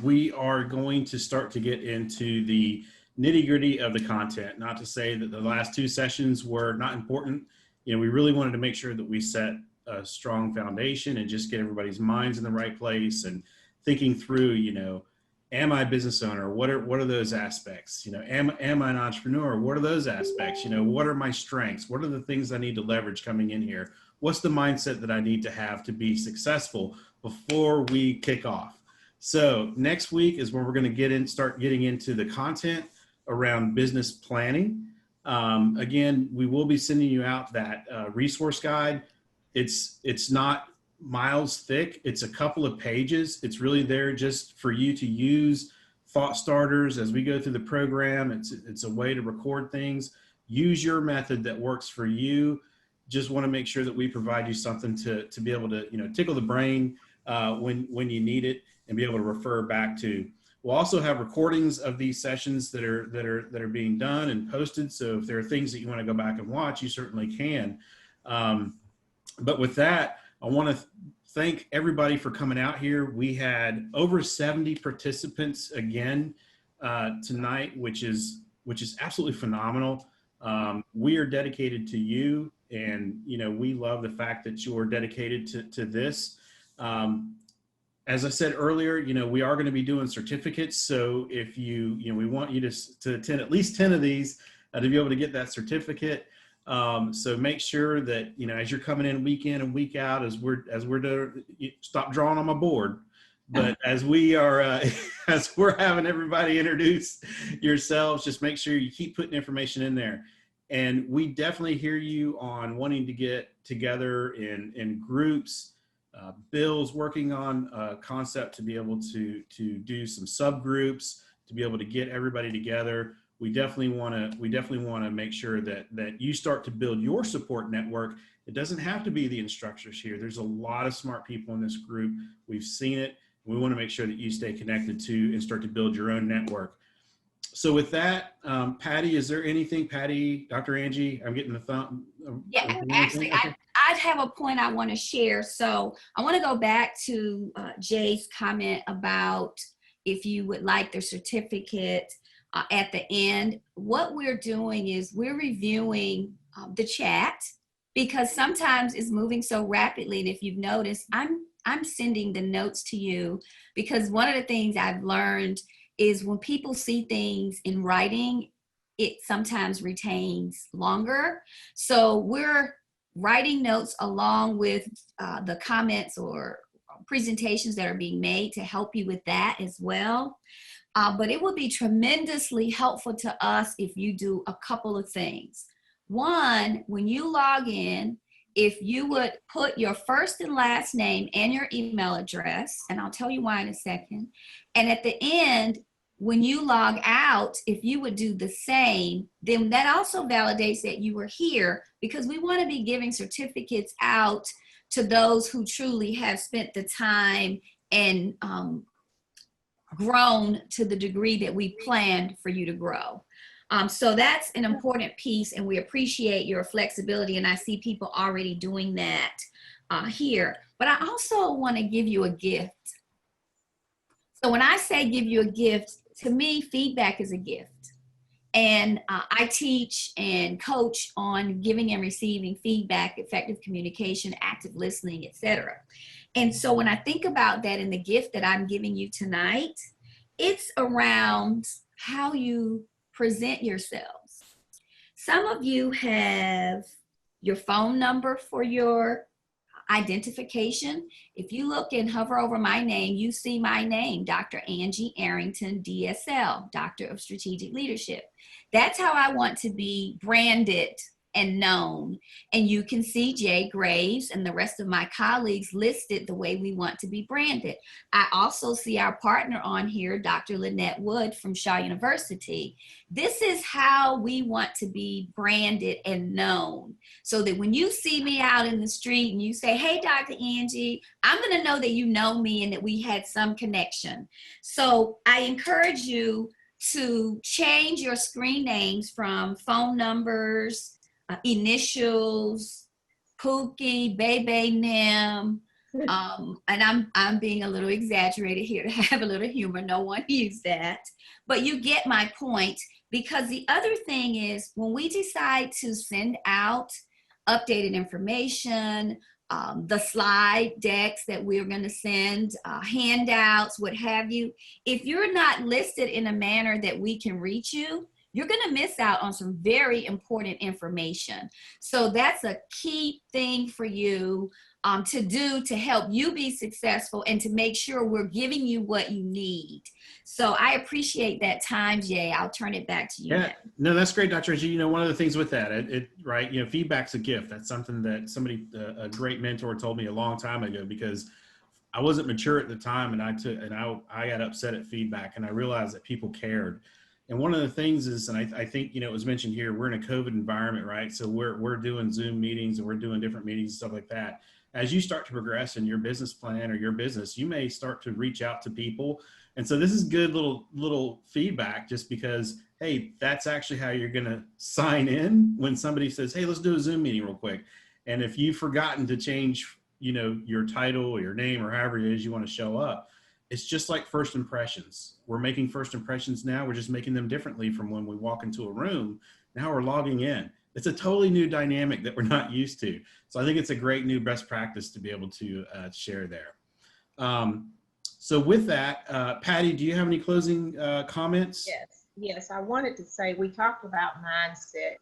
we are going to start to get into the nitty-gritty of the content. Not to say that the last two sessions were not important. You know, we really wanted to make sure that we set a strong foundation and just get everybody's minds in the right place and thinking through, you know, am I a business owner? What are those aspects? You know, am I an entrepreneur? What are those aspects? You know, what are my strengths? What are the things I need to leverage coming in here? What's the mindset that I need to have to be successful before we kick off? So next week is where we're going to start getting into the content around business planning. Again, we will be sending you out that resource guide. It's not miles thick. It's a couple of pages. It's really there just for you to use thought starters as we go through the program. It's a way to record things. Use your method that works for you. Just want to make sure that we provide you something to be able to, you know, tickle the brain when you need it and be able to refer back to. We'll also have recordings of these sessions that are being done and posted. So if there are things that you want to go back and watch, you certainly can. But with that, I want to thank everybody for coming out here. We had over 70 participants again tonight, which is absolutely phenomenal. We are dedicated to you, and you know, we love the fact that you're dedicated to this. As I said earlier, you know, we are going to be doing certificates. So if we want you to attend at least 10 of these to be able to get that certificate. So make sure that, you know, as you're coming in and week out, as we're doing, stop drawing on my board, but as we are, as we're having everybody introduce yourselves, just make sure you keep putting information in there. And we definitely hear you on wanting to get together in groups. Bill's working on a concept to be able to do some subgroups, to be able to get everybody together. We definitely want to make sure that you start to build your support network. It doesn't have to be the instructors here. There's a lot of smart people in this group. We've seen it. We want to make sure that you stay connected to and start to build your own network. So with that, Patty, is there anything, Patty, Dr. Angie, I'm getting the thumb. Yeah, actually, I have a point I want to share. So I want to go back to Jay's comment about if you would like the certificate at the end. What we're doing is we're reviewing the chat, because sometimes it's moving so rapidly. And if you've noticed, I'm sending the notes to you, because one of the things I've learned is when people see things in writing, it sometimes retains longer. So we're writing notes along with the comments or presentations that are being made to help you with that as well. But it would be tremendously helpful to us if you do a couple of things. One, when you log in, if you would put your first and last name and your email address, and I'll tell you why in a second. And at the end, when you log out, if you would do the same, then that also validates that you were here, because we want to be giving certificates out to those who truly have spent the time and grown to the degree that we planned for you to grow. So that's an important piece, and we appreciate your flexibility, and I see people already doing that here. But I also want to give you a gift. So when I say give you a gift, to me, feedback is a gift. And I teach and coach on giving and receiving feedback, effective communication, active listening, etc. And so when I think about that and the gift that I'm giving you tonight, it's around how you present yourselves. Some of you have your phone number for your identification. If you look and hover over my name, you see my name, Dr. Angie Arrington, DSL, Doctor of Strategic Leadership. That's how I want to be branded and known. And you can see Jay Graves and the rest of my colleagues listed the way we want to be branded. I also see our partner on here, Dr. Lynette Wood from Shaw University. This is how we want to be branded and known, so that when you see me out in the street and you say, hey, Dr. Angie, I'm going to know that you know me and that we had some connection. So I encourage you to change your screen names from phone numbers, initials, Pookie, Bebe, Nim, and I'm being a little exaggerated here to have a little humor. No one used that, but you get my point. Because the other thing is, when we decide to send out updated information, the slide decks that we're going to send, handouts, what have you, if you're not listed in a manner that we can reach you, you're going to miss out on some very important information. So that's a key thing for you to do to help you be successful and to make sure we're giving you what you need. So I appreciate that time, Jay. I'll turn it back to you. Yeah, no, that's great, Dr. G. You know, one of the things with that, right, you know, feedback's a gift. That's something that somebody, a great mentor told me a long time ago, because I wasn't mature at the time, and I got upset at feedback, and I realized that people cared. And one of the things is, and I think, you know, it was mentioned here, we're in a COVID environment, right? So we're doing Zoom meetings and we're doing different meetings and stuff like that. As you start to progress in your business plan or your business, you may start to reach out to people. And so this is good little feedback, just because, hey, that's actually how you're going to sign in when somebody says, hey, let's do a Zoom meeting real quick. And if you've forgotten to change, you know, your title or your name or however it is you want to show up, it's just like first impressions. We're making first impressions now. We're just making them differently from when we walk into a room. Now we're logging in. It's a totally new dynamic that we're not used to. So I think it's a great new best practice to be able to share there. So with that, Patty, do you have any closing comments? Yes. I wanted to say, we talked about mindset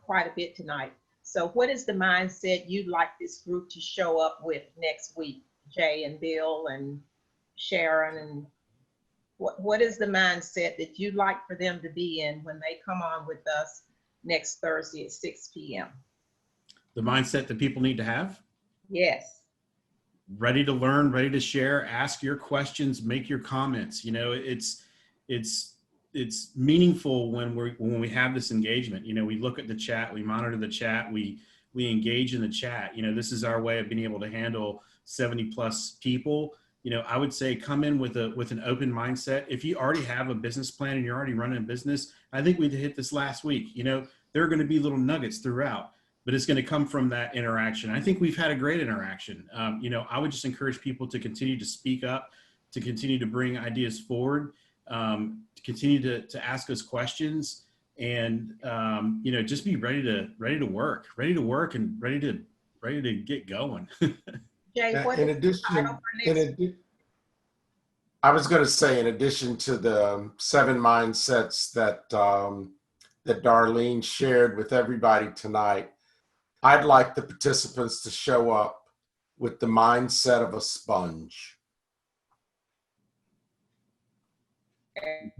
quite a bit tonight. So what is the mindset you'd like this group to show up with next week, Jay and Bill and Sharon, and what is the mindset that you'd like for them to be in when they come on with us next Thursday at 6 p.m. The mindset that people need to have. Yes. Ready to learn, ready to share, ask your questions, make your comments. You know, it's meaningful when we have this engagement. You know, we look at the chat, we monitor the chat, we engage in the chat. You know, this is our way of being able to handle 70 plus people. You know, I would say come in with an open mindset. If you already have a business plan and you're already running a business, I think we hit this last week. You know, there are going to be little nuggets throughout, but it's going to come from that interaction. I think we've had a great interaction. You know, I would just encourage people to continue to speak up, to continue to bring ideas forward, to continue to ask us questions, and you know, just be ready to work and ready to get going. Jay, what In is the title addition, for next? I was going to say, in addition to the 7 mindsets that that Darlene shared with everybody tonight, I'd like the participants to show up with the mindset of a sponge.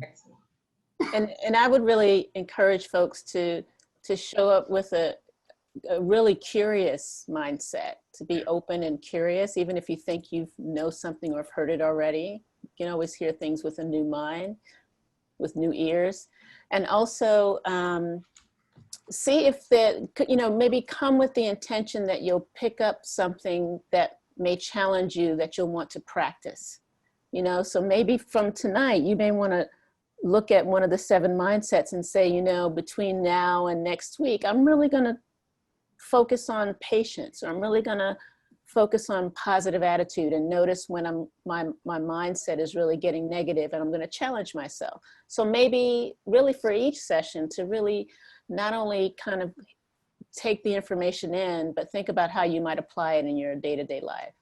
Excellent. And I would really encourage folks to show up with a really curious mindset, to be open and curious, even if you think you know something or have heard it already. You can always hear things with a new mind, with new ears. And also see if you know, maybe come with the intention that you'll pick up something that may challenge you, that you'll want to practice. You know, so maybe from tonight, you may want to look at one of the 7 mindsets and say, you know, between now and next week, I'm really going to focus on patience, or I'm really going to focus on positive attitude, and notice when my mindset is really getting negative, and I'm going to challenge myself. So maybe really for each session to really not only kind of take the information in, but think about how you might apply it in your day-to-day life.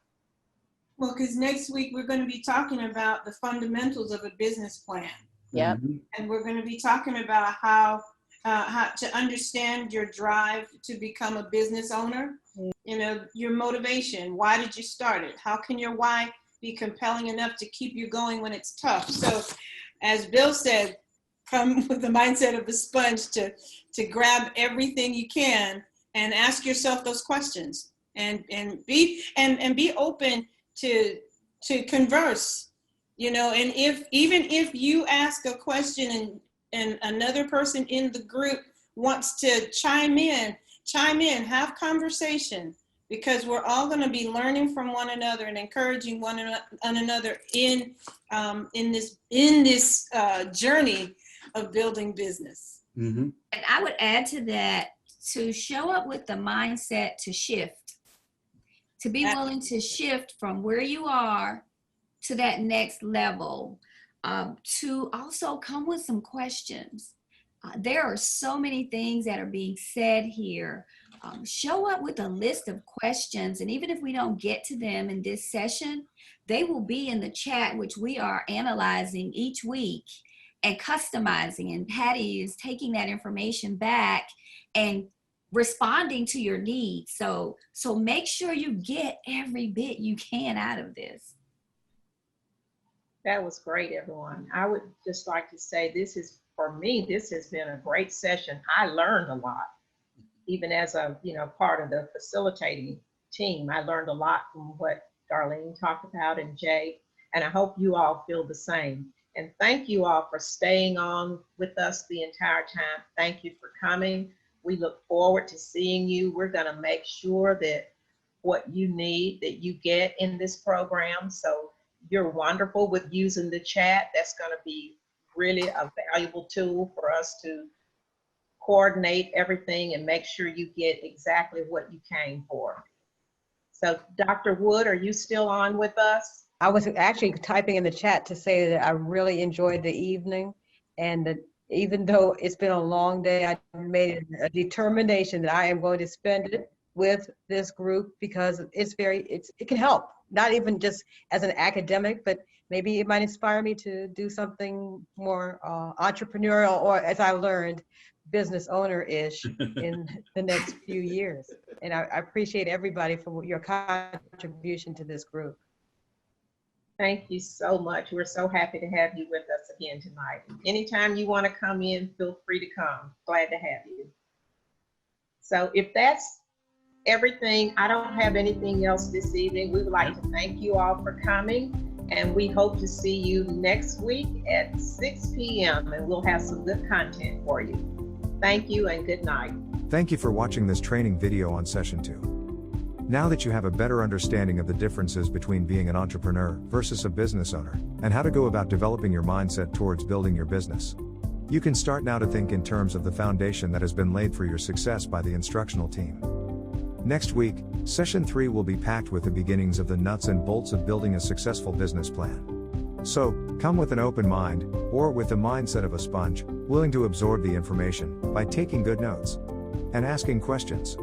Well, because next week we're going to be talking about the fundamentals of a business plan. Yep. And we're going to be talking about how to understand your drive to become a business owner. You know, your motivation. Why did you start it? How can your why be compelling enough to keep you going when it's tough? So, as Bill said, come with the mindset of a sponge to grab everything you can and ask yourself those questions, and be open to converse. You know, and even if you ask a question and another person in the group wants to chime in, have conversation, because we're all going to be learning from one another and encouraging one another in this journey of building business. And I would add to that, to show up with the mindset to shift, to be willing to shift from where you are to that next level, to also come with some questions. There are so many things that are being said here. Show up with a list of questions, and even if we don't get to them in this session, they will be in the chat, which we are analyzing each week and customizing, and Patty is taking that information back and responding to your needs. So make sure you get every bit you can out of this. That was great, everyone. I would just like to say for me, this has been a great session. I learned a lot, even as a part of the facilitating team. I learned a lot from what Darlene talked about, and Jay, and I hope you all feel the same. And thank you all for staying on with us the entire time. Thank you for coming. We look forward to seeing you. We're going to make sure that what you need, that you get in this program. So you're wonderful with using the chat. That's going to be really a valuable tool for us to coordinate everything and make sure you get exactly what you came for. So Dr. Wood, are you still on with us? I was actually typing in the chat to say that I really enjoyed the evening, and that even though it's been a long day, I made a determination that I am going to spend it with this group, because it can help, not even just as an academic, but maybe it might inspire me to do something more entrepreneurial, or, as I learned, business owner-ish in the next few years. And I appreciate everybody for your contribution to this group. Thank you so much. We're so happy to have you with us again tonight. Anytime you want to come in, feel free to come. Glad to have you. So if that's everything, I don't have anything else this evening. We would like to thank you all for coming, and we hope to see you next week at 6 p.m. and we'll have some good content for you. Thank you and good night. Thank you for watching this training video on session 2. Now that you have a better understanding of the differences between being an entrepreneur versus a business owner, and how to go about developing your mindset towards building your business, you can start now to think in terms of the foundation that has been laid for your success by the instructional team. Next week, session 3 will be packed with the beginnings of the nuts and bolts of building a successful business plan. So, come with an open mind, or with the mindset of a sponge, willing to absorb the information by taking good notes and asking questions.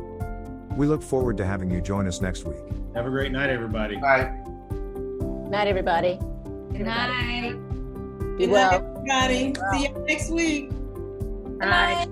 We look forward to having you join us next week. Have a great night, everybody. Bye. Night, everybody. Good night. Be Good night, well. everybody. See you next week. Bye.